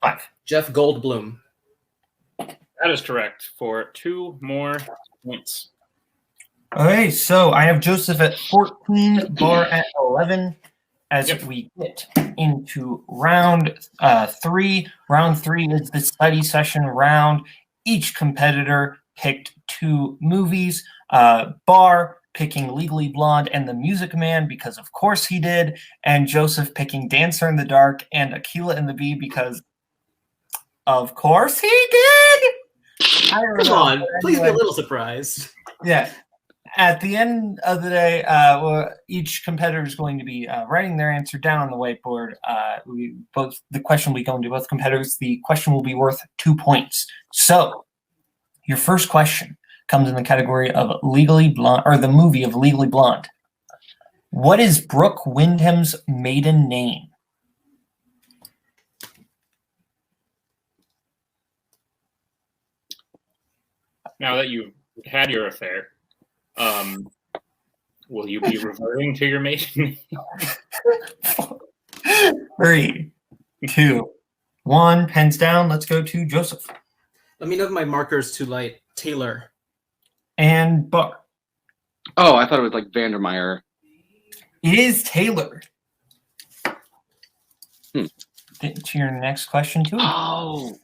S12: Five.
S10: Jeff Goldblum.
S7: That is correct for 2 more points.
S12: Okay, so I have Joseph at 14, Bar at 11. As we get into round 3. Round 3 is the study session round. Each competitor picked 2 movies. Bar picking Legally Blonde and The Music Man because of course he did, and Joseph picking Dancer in the Dark and Aquila and the Bee because of course he did.
S10: Come on, please be a little surprised.
S12: Yeah. At the end of the day, each competitor is going to be writing their answer down on the whiteboard. The question will be going to both competitors. The question will be worth 2 points. So, your first question comes in the category of Legally Blonde, or the movie of Legally Blonde. What is Brooke Wyndham's maiden name?
S7: Now that you've had your affair, will you be reverting to your maiden name?
S12: 3, 2, 1. Pens down. Let's go to Joseph.
S10: Let me know if my marker is too light. Taylor.
S12: And Bar.
S11: Oh, I thought it was like Vandermeyer.
S12: It is Taylor.
S11: Hmm.
S12: Get to your next question, too.
S11: Oh.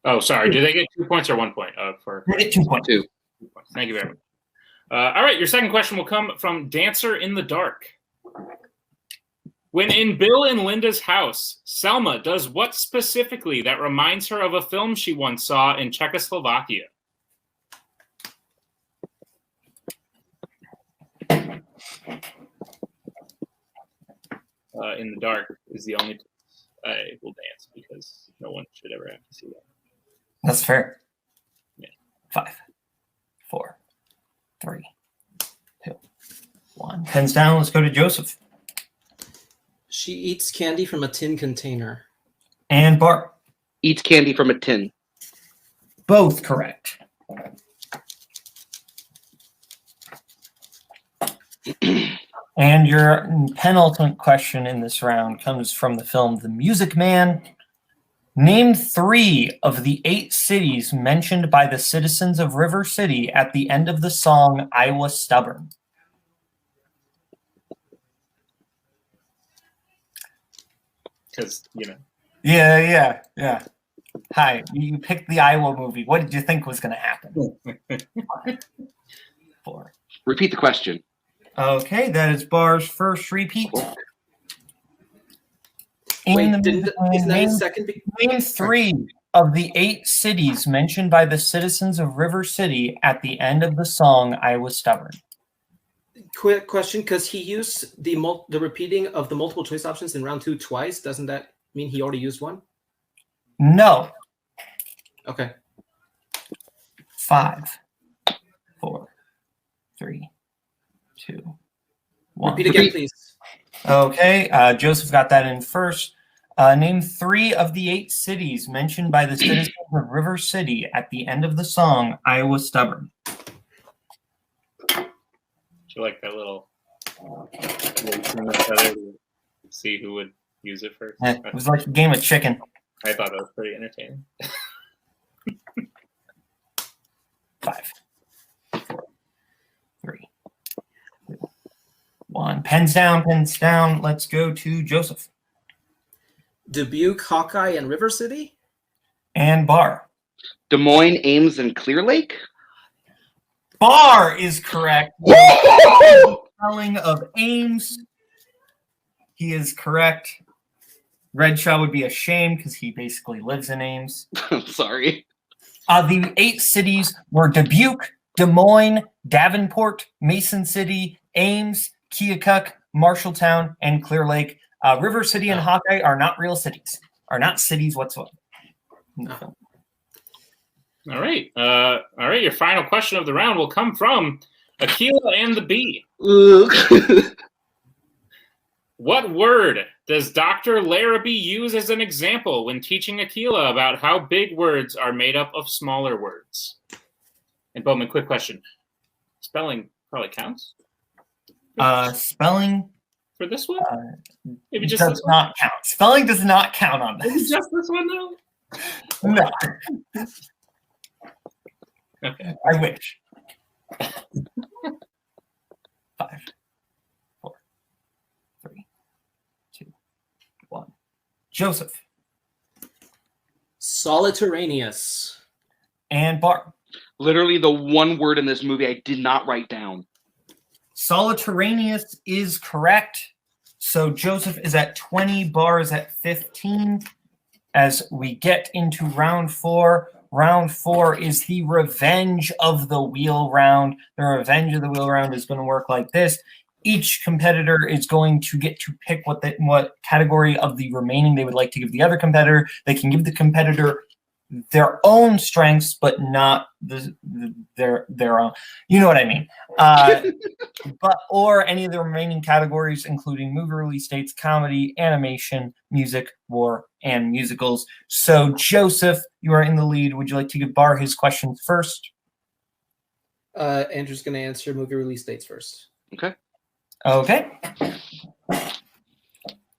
S7: Oh, sorry. Do they get 2 points or 1 point?
S12: They get 2 points.
S11: 2.
S7: 2 points. Thank you very much. All right, your second question will come from Dancer in the Dark. When in Bill and Linda's house, Selma does what specifically that reminds her of a film she once saw in Czechoslovakia? In the Dark is the only place I will dance because no one should ever have to see that.
S12: That's fair.
S7: Yeah.
S12: 5, 4, 3, 2, 1. Pens down. Let's go to Joseph.
S10: She eats candy from a tin container.
S12: And Bart.
S11: Eats candy from a tin.
S12: Both correct. And your penultimate question in this round comes from the film The Music Man. Name 3 of the 8 cities mentioned by the citizens of River City at the end of the song I Was Stubborn.
S7: Because, you know.
S12: Yeah. Hi, you picked the Iowa movie. What did you think was going to happen? 4.
S11: Repeat the question.
S12: Okay, that is Bar's first repeat.
S10: Wait, isn't that his second?
S12: Name 3 of the 8 cities mentioned by the citizens of River City at the end of the song I Was Stubborn.
S10: Quick question, because he used the repeating of the multiple choice options in round 2 twice. Doesn't that mean he already used one?
S12: No.
S10: Okay.
S12: 5, 4, 3, 2, 1.
S10: Repeat again, please.
S12: Okay, Joseph got that in first. Name 3 of the 8 cities mentioned by the citizens of River City at the end of the song I Was Stubborn.
S7: Do you like that little to see who would use it first?
S12: It was like a game of chicken.
S7: I thought that was pretty entertaining.
S12: 5, 4, 3, 2, 1. Pens down. Let's go to Joseph.
S10: Dubuque, Hawkeye, and River City?
S12: And Bar.
S11: Des Moines, Ames, and Clear Lake?
S12: Bar is correct. Spelling of Ames. He is correct. Redshaw would be ashamed because he basically lives in Ames.
S11: I'm sorry.
S12: The 8 cities were Dubuque, Des Moines, Davenport, Mason City, Ames, Keokuk, Marshalltown, and Clear Lake. River City and Hawkeye are not real cities. Are not cities whatsoever.
S7: No. All right. Your final question of the round will come from Akila and the Bee. What word does Dr. Larrabee use as an example when teaching Akila about how big words are made up of smaller words? And Boatman, quick question. Spelling probably counts?
S12: Spelling
S7: for this one? Maybe just
S12: does not count. Spelling does not count on this.
S7: Maybe just this one, though?
S12: No.
S7: Okay.
S12: I wish. 5, 4, 3, 2, 1. Joseph.
S10: Solitaraneous.
S12: And Bar.
S11: Literally the one word in this movie I did not write down.
S12: Solitaraneous is correct. So Joseph is at 20, Bar is at 15. As we get into round 4, round 4 is the Revenge of the Wheel round. The Revenge of the Wheel round is going to work like this. Each competitor is going to get to pick what category of the remaining they would like to give the other competitor. They can give the competitor their own strengths, but not their own. You know what I mean. Or any of the remaining categories, including movie release dates, comedy, animation, music, war, and musicals. So, Joseph, you are in the lead. Would you like to give Bar his questions first?
S10: Andrew's going to answer movie release dates first.
S11: Okay.
S12: Okay.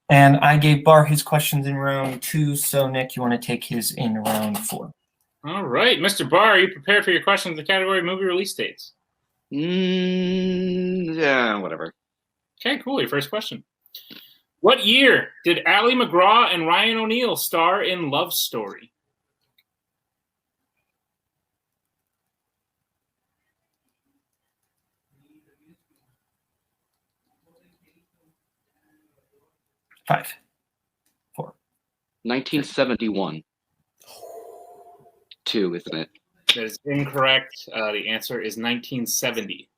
S12: And I gave Bar his questions in round 2, so Nick, you want to take his in round 4.
S7: All right, Mr. Bar, are you prepared for your questions in the category movie release dates?
S11: Yeah, whatever.
S7: Okay, cool. Your first question. What year did Ally McGraw and Ryan O'Neal star in Love Story?
S12: Five, 4.
S11: 1971. 2, isn't it?
S7: That is incorrect. The answer is 1970.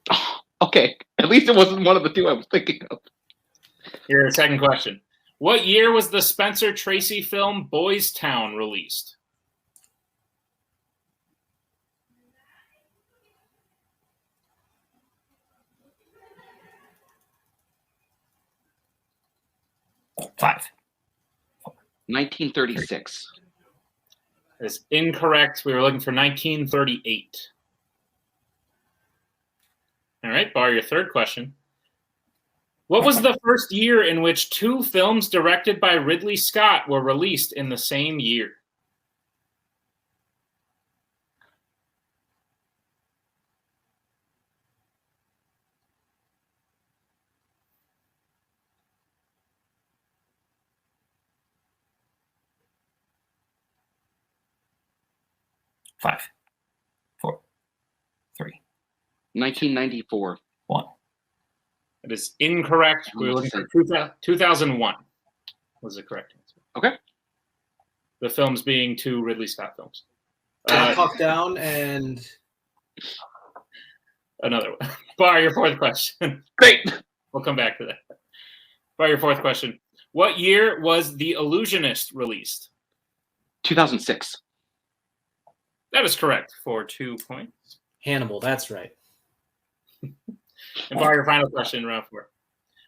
S11: Oh, okay. At least it wasn't one of the 2 I was thinking of.
S7: Your second question. What year was the Spencer Tracy film Boys Town released?
S12: Five.
S11: 1936.
S7: That is incorrect. We were looking for 1938. All right, Bar, your third question. What was the first year in which 2 films directed by Ridley Scott were released in the same year?
S12: Five, four, three,
S11: 1994.
S12: 1.
S7: It is incorrect. We were looking for 2001 was the correct answer.
S11: Okay.
S7: The films being 2 Ridley Scott films.
S10: Hawk Down and
S7: Another one. Bar, your 4th question.
S11: Great.
S7: We'll come back to that. Bar, your 4th question. What year was The Illusionist released?
S11: 2006.
S7: That is correct for 2 points.
S10: Hannibal. That's right.
S7: And Bar, your final question, round 4.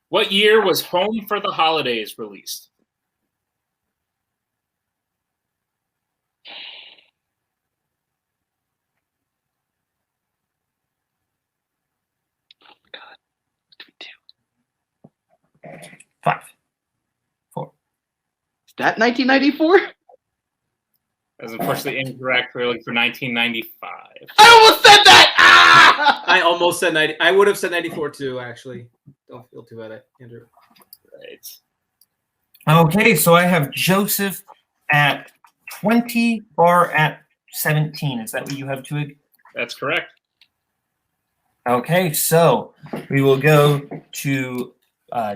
S7: What year was Home for the Holidays released?
S12: Five, four.
S11: Is that 1994?
S7: That is unfortunately incorrect. We're looking for 1995.
S11: I almost said that! Ah!
S10: I almost said 90. I would have said 94 too, actually. Don't feel too bad, Andrew.
S7: Right.
S12: Okay, so I have Joseph at 20, Bar at 17. Is that what you have, Twohig?
S7: That's correct.
S12: Okay, so we will go to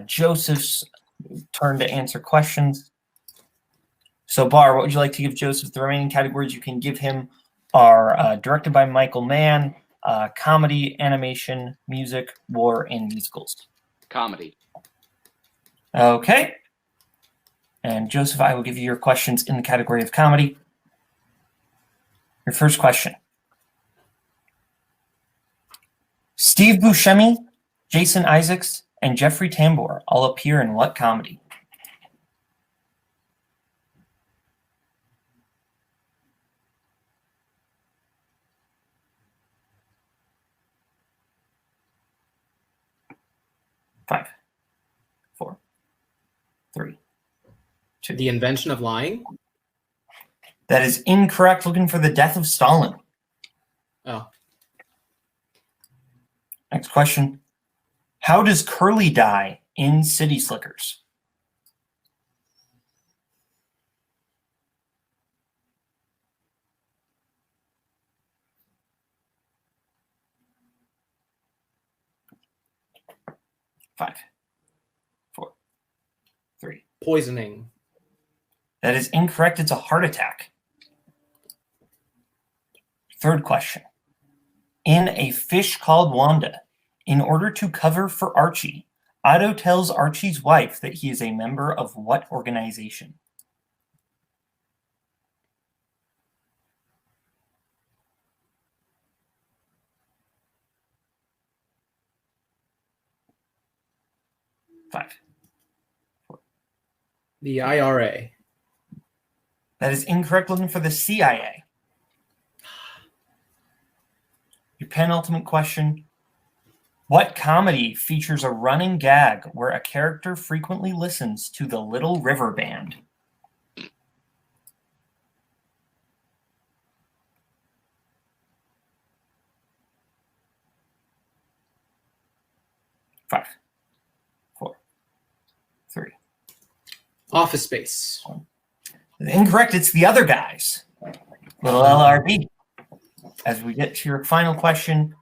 S12: Joseph's turn to answer questions. So, Bar, what would you like to give Joseph? The remaining categories you can give him are directed by Michael Mann, comedy, animation, music, war, and musicals.
S11: Comedy.
S12: Okay. And Joseph, I will give you your questions in the category of comedy. Your first question. Steve Buscemi, Jason Isaacs, and Jeffrey Tambor all appear in what comedy? Five, four, three, two.
S10: The Invention of Lying?
S12: That is incorrect. Looking for The Death of Stalin.
S10: Oh.
S12: Next question. How does Curly die in City Slickers? Five, four, three.
S10: Poisoning.
S12: That is incorrect. It's a heart attack. Third question. In A Fish Called Wanda, in order to cover for Archie, Otto tells Archie's wife that he is a member of what organization? Five.
S10: The IRA.
S12: That is incorrect. Looking for the CIA. Your penultimate question. What comedy features a running gag where a character frequently listens to the Little River Band? Five, four, three.
S10: Office Space.
S12: Incorrect. It's The Other Guys. Little LRB. As we get to your final question,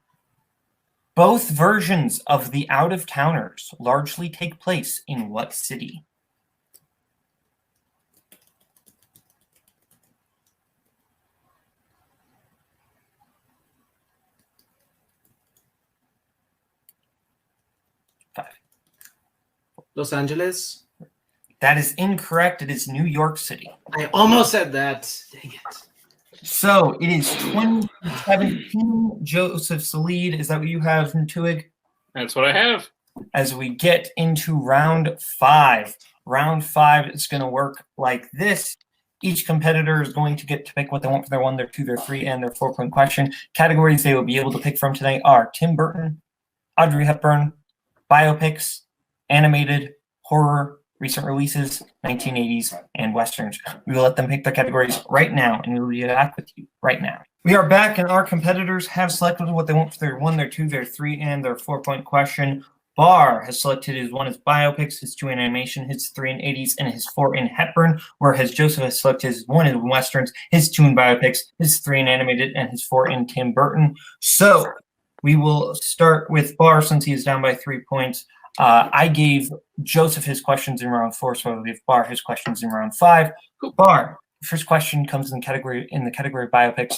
S12: both versions of The Out of Towners largely take place in what city? Five.
S10: Los Angeles.
S12: That is incorrect. It is New York City.
S10: I almost said that. Dang it.
S12: So it is 2017. Joseph's lead. Is that what you have from Twohig?
S7: That's what I have.
S12: As we get into round 5. Round 5 is going to work like this. Each competitor is going to get to pick what they want for their 1, their 2, their 3, and their 4-point question. Categories they will be able to pick from tonight are Tim Burton, Audrey Hepburn, biopics, animated, horror, recent releases, 1980s, and westerns. We will let them pick their categories right now, and we will be back with you right now. We are back, and our competitors have selected what they want for their 1, their 2, their 3, and their 4-point question. Bar has selected his 1 is biopics, his 2 in animation, his 3 in 80s, and his 4 in Hepburn, whereas Joseph has selected his 1 in westerns, his 2 in biopics, his 3 in animated, and his 4 in Tim Burton. So we will start with Bar since he is down by 3 points. I gave Joseph his questions in round 4, so I will give Bar his questions in round 5. Bar, first question comes in the category of biopics.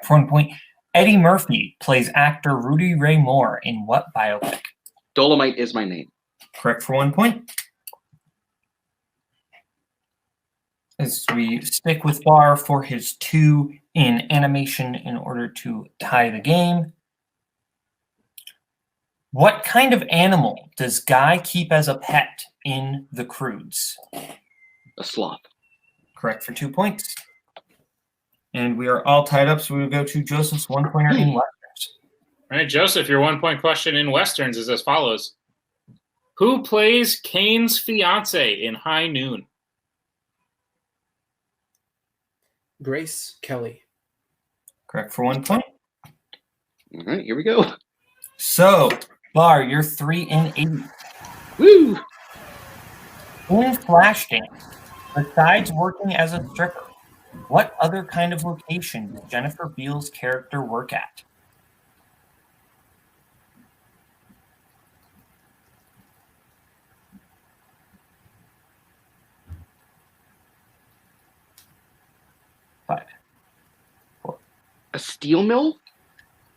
S12: For 1 point, Eddie Murphy plays actor Rudy Ray Moore in what biopic?
S11: Dolomite Is My Name.
S12: Correct for 1 point. As we stick with Bar for his 2 in animation in order to tie the game. What kind of animal does Guy keep as a pet in The Croods?
S11: A sloth.
S12: Correct for 2 points. And we are all tied up, so we will go to Joseph's 1-pointer in westerns.
S7: All right, Joseph, your 1-point question in westerns is as follows. Who plays Kane's fiance in High Noon?
S10: Grace Kelly.
S12: Correct for 1 point.
S11: All right, here we go.
S12: So, Bar, you're 3 in 80.
S11: Woo!
S12: In Flashdance, besides working as a stripper, what other kind of location does Jennifer Beals' character work at? Five, 4.
S11: A steel mill?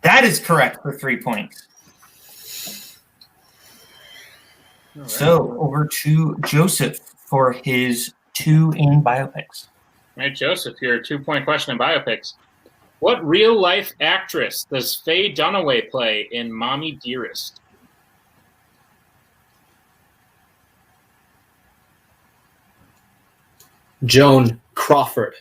S12: That is correct for 3 points.
S7: All right.
S12: So over to Joseph for his 2 in biopics.
S7: All right, Joseph, your 2-point question in biopics. What real-life actress does Faye Dunaway play in Mommy Dearest?
S10: Joan Crawford.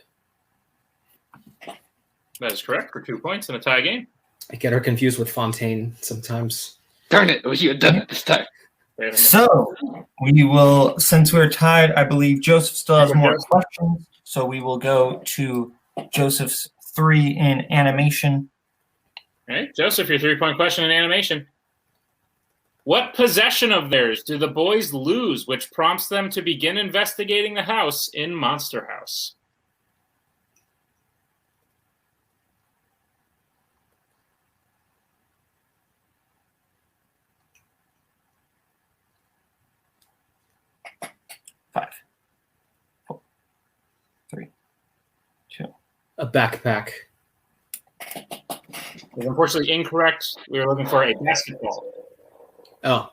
S7: That is correct for 2 points in a tie game.
S10: I get her confused with Fontaine sometimes.
S11: Darn it, I wish you had done it this time.
S12: So we will, since we're tied, I believe Joseph still has more questions. So we will go to Joseph's 3 in animation.
S7: All right, Joseph, your 3-point question in animation. What possession of theirs do the boys lose, which prompts them to begin investigating the house in Monster House?
S12: Five, 4, 3, 2.
S10: A backpack.
S7: It's unfortunately incorrect. We were looking for a basketball.
S10: Oh,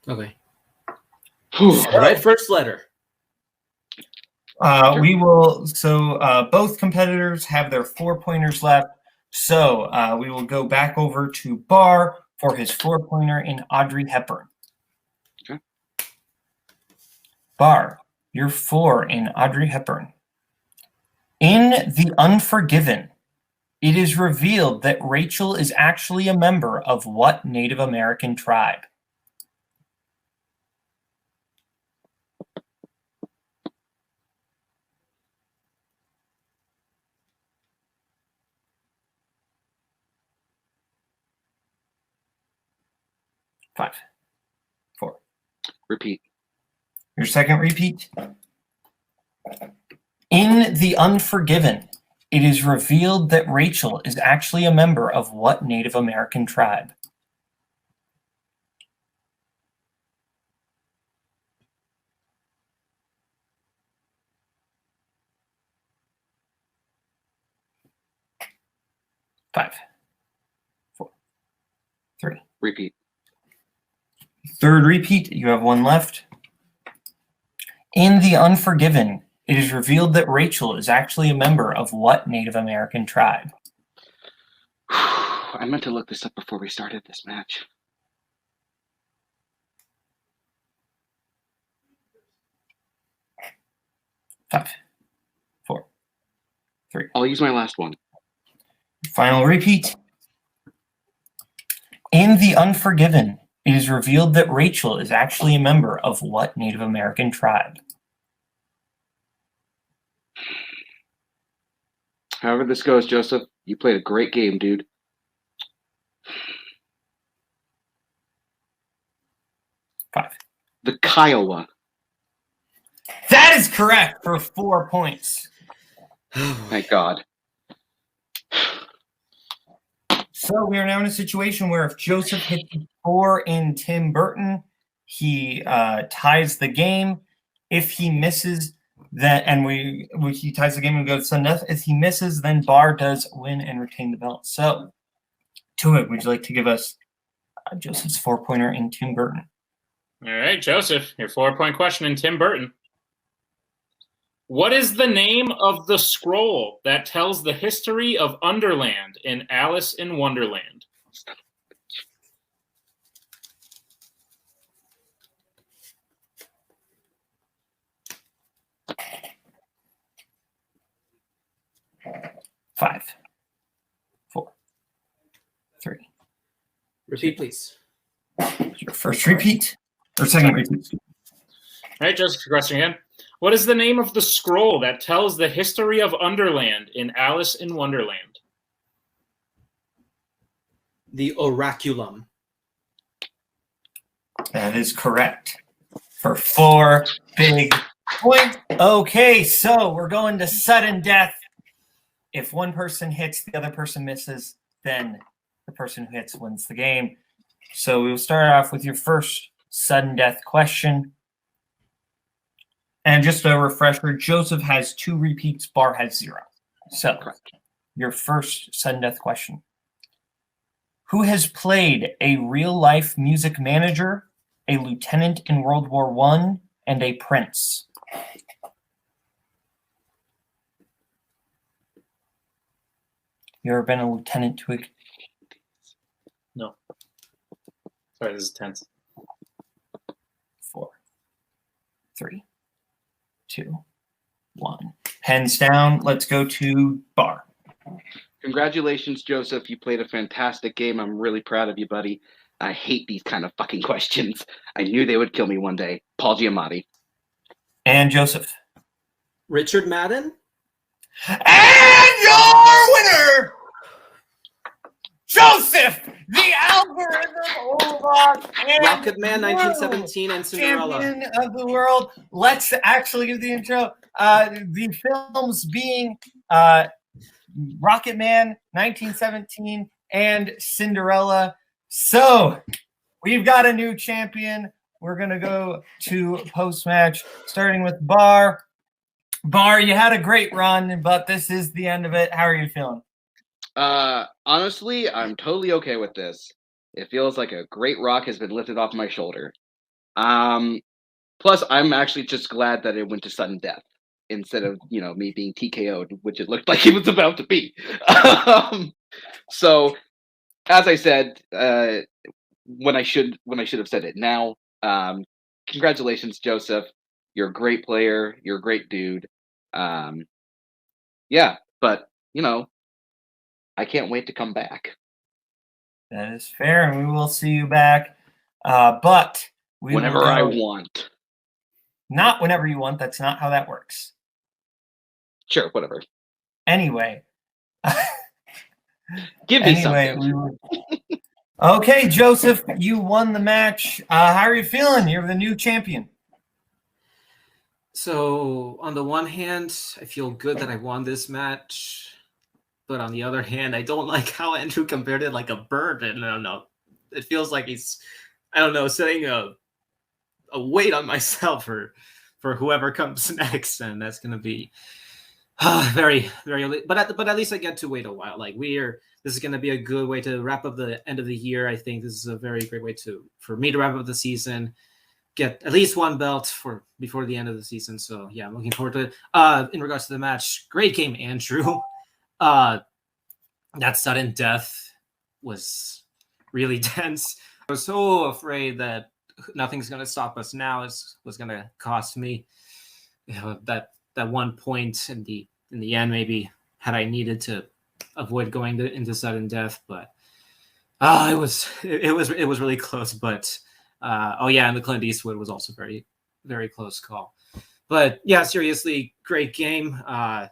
S10: okay. Right first letter.
S12: We will, so both competitors have their 4-pointers left. So we will go back over to Bar for his 4-pointer in Audrey Hepburn.
S11: Okay.
S12: Bar, your 4 in Audrey Hepburn. In The Unforgiven, it is revealed that Rachel is actually a member of what Native American tribe? Five, 4.
S11: Repeat.
S12: Your second repeat. In The Unforgiven, it is revealed that Rachel is actually a member of what Native American tribe? Five, 4, 3.
S11: Repeat.
S12: Third repeat, you have 1 left. In The Unforgiven, it is revealed that Rachel is actually a member of what Native American tribe?
S11: I meant to look this up before we started this match.
S12: Five, 4, 3.
S11: I'll use my last one.
S12: Final repeat. In The Unforgiven, it is revealed that Rachel is actually a member of what Native American tribe?
S11: However this goes, Joseph, you played a great game, dude.
S12: 5.
S11: The Kiowa.
S12: That is correct for 4 points.
S11: Thank God.
S12: So we are now in a situation where if Joseph hits 4 in Tim Burton, he ties the game. If he misses that, and he ties the game and goes to sudden death. If he misses, then Bar does win and retain the belt. So, Twohig, would you like to give us Joseph's 4-pointer in Tim Burton?
S7: All right, Joseph, your 4-point question in Tim Burton. What is the name of the scroll that tells the history of Underland in Alice in Wonderland?
S12: Five, 4, 3.
S10: Repeat, please.
S12: Your first repeat or second repeat?
S7: All right, Joseph, your question again. What is the name of the scroll that tells the history of Underland in Alice in Wonderland?
S10: The Oraculum.
S12: That is correct. For 4 big points. Okay, so we're going to sudden death. If one person hits, the other person misses, then the person who hits wins the game. So we will start off with your first sudden death question. And just a refresher, Joseph has 2 repeats, Bar has 0. So, your first sudden death question. Who has played a real-life music manager, a lieutenant in World War I, and a prince? You ever been a lieutenant, Twohig?
S7: No. Sorry, this is tense.
S12: 4, 3, 2, 1. Pens down. Let's go to Bar.
S11: Congratulations, Joseph. You played a fantastic game. I'm really proud of you, buddy. I hate these kind of fucking questions. I knew they would kill me one day. Paul Giamatti.
S12: And Joseph.
S10: Richard Madden.
S12: And your winner, Joseph, the algorithm
S10: Rocket Man 1917 and Cinderella.
S12: champion of the world. Let's actually give the intro. The films being Rocket Man 1917 and Cinderella. So we've got a new champion. We're going to go to post-match, starting with Bar. Bar, you had a great run, but this is the end of it. How are you feeling?
S11: Honestly, I'm totally okay with this. It feels like a great rock has been lifted off my shoulder. Plus, I'm actually just glad that it went to sudden death instead of, me being TKO'd, which it looked like it was about to be. So, as I said, when I should have said it now, congratulations, Joseph. You're a great player. You're a great dude. Yeah, but, I can't wait to come back.
S12: That is fair, and we will see you back. But
S11: whenever I want.
S12: Not whenever you want. That's not how that works.
S11: Sure, whatever.
S12: Anyway.
S11: Give me something.
S12: Okay, Joseph, you won the match. How are you feeling? You're the new champion.
S10: So, on the one hand, I feel good that I won this match. But on the other hand, I don't like how Andrew compared it like a bird. And I don't know. It feels like he's, setting a weight on myself for whoever comes next. And that's going to be very, very, but at least I get to wait a while. This is going to be a good way to wrap up the end of the year. I think this is a very great way for me to wrap up the season, get at least one belt before the end of the season. So yeah, I'm looking forward to it. In regards to the match, great game, Andrew. That sudden death was really tense. I was so afraid that nothing's going to stop us now was going to cost me that 1 point in the end. Maybe had I needed to avoid going into sudden death, but It was really close, but and the Clint Eastwood was also very, very close call. But yeah, seriously, great game. I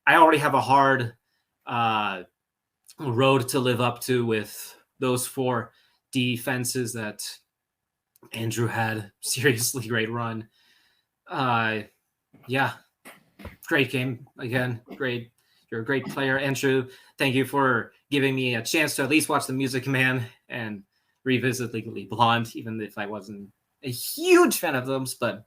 S10: already have a hard road to live up to with those 4 defenses that Andrew had. Seriously, great run. Great game again. Great. You're a great player, Andrew. Thank you for giving me a chance to at least watch The Music Man and revisit Legally Blonde, even if I wasn't a huge fan of them, but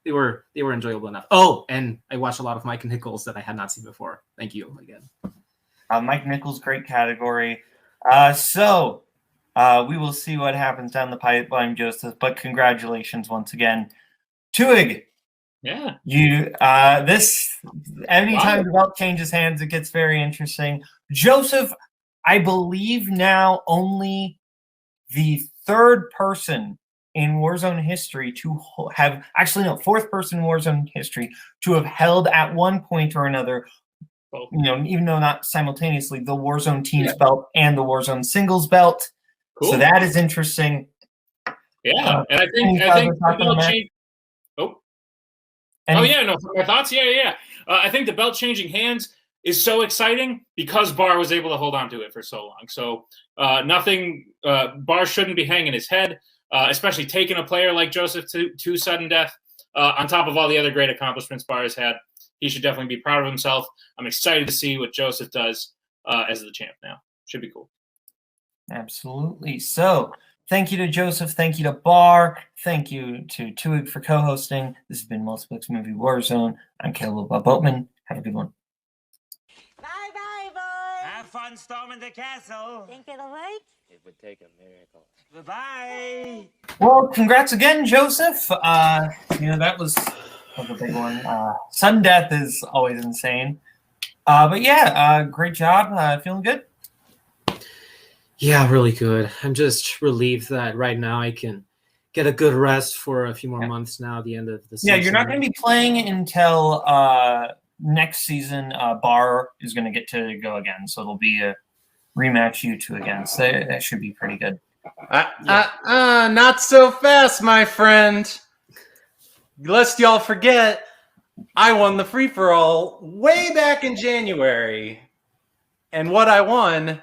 S10: they were enjoyable enough. Oh, and I watched a lot of Mike Nichols that I had not seen before. Thank you again.
S12: Mike Nichols, great category. We will see what happens down the pipeline, Joseph. But congratulations once again, Twohig.
S7: Yeah.
S12: Anytime the belt changes hands, it gets very interesting. Joseph, I believe now only the 3rd person in Warzone history to have, fourth person in Warzone history to have held at one point or another, even though not simultaneously, the Warzone teams belt and the Warzone singles belt.
S7: Cool.
S12: So that is interesting.
S7: Yeah, and I think the belt change. My thoughts. I think the belt changing hands is so exciting because Bar was able to hold on to it for so long. So Bar shouldn't be hanging his head, especially taking a player like Joseph to sudden death. On top of all the other great accomplishments Bar has had, he should definitely be proud of himself. I'm excited to see what Joseph does as the champ now. Should be cool.
S12: Absolutely. So thank you to Joseph. Thank you to Bar. Thank you to Twohig for co-hosting. This has been Multiplex Movie Warzone. I'm Kaleb Boatman. Have a good one.
S13: Bye-bye, boys.
S14: Have fun storming the castle.
S13: Think it'll work?
S14: It would take a miracle. Bye-bye.
S12: Well, congrats again, Joseph. That was a big one. Sudden death is always insane. Great job. Feeling good?
S10: Yeah, really good. I'm just relieved that right now I can get a good rest for a few more months now, the end of the season.
S12: Yeah, you're not going to be playing until next season. Bar is going to get to go again, so it'll be a rematch you two again. So that should be pretty good.
S5: Not so fast, my friend. Lest y'all forget, I won the free-for-all way back in January. And what I won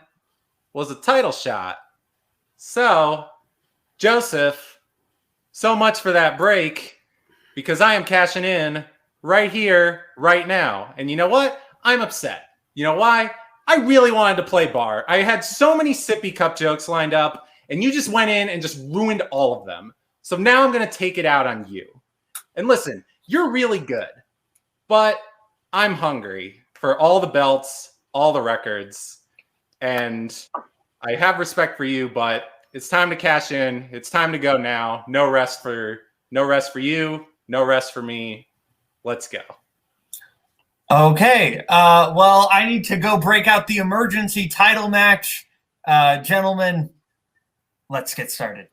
S5: was a title shot. So, Joseph, so much for that break, because I am cashing in right here, right now. And you know what? I'm upset. You know why? I really wanted to play Bar. I had so many sippy cup jokes lined up, and you just went in and just ruined all of them. So now I'm going to take it out on you. And listen, you're really good, but I'm hungry for all the belts, all the records, and I have respect for you, but it's time to cash in. It's time to go now. No rest for you, no rest for me. Let's go.
S12: Okay. Well, I need to go break out the emergency title match. Gentlemen, let's get started.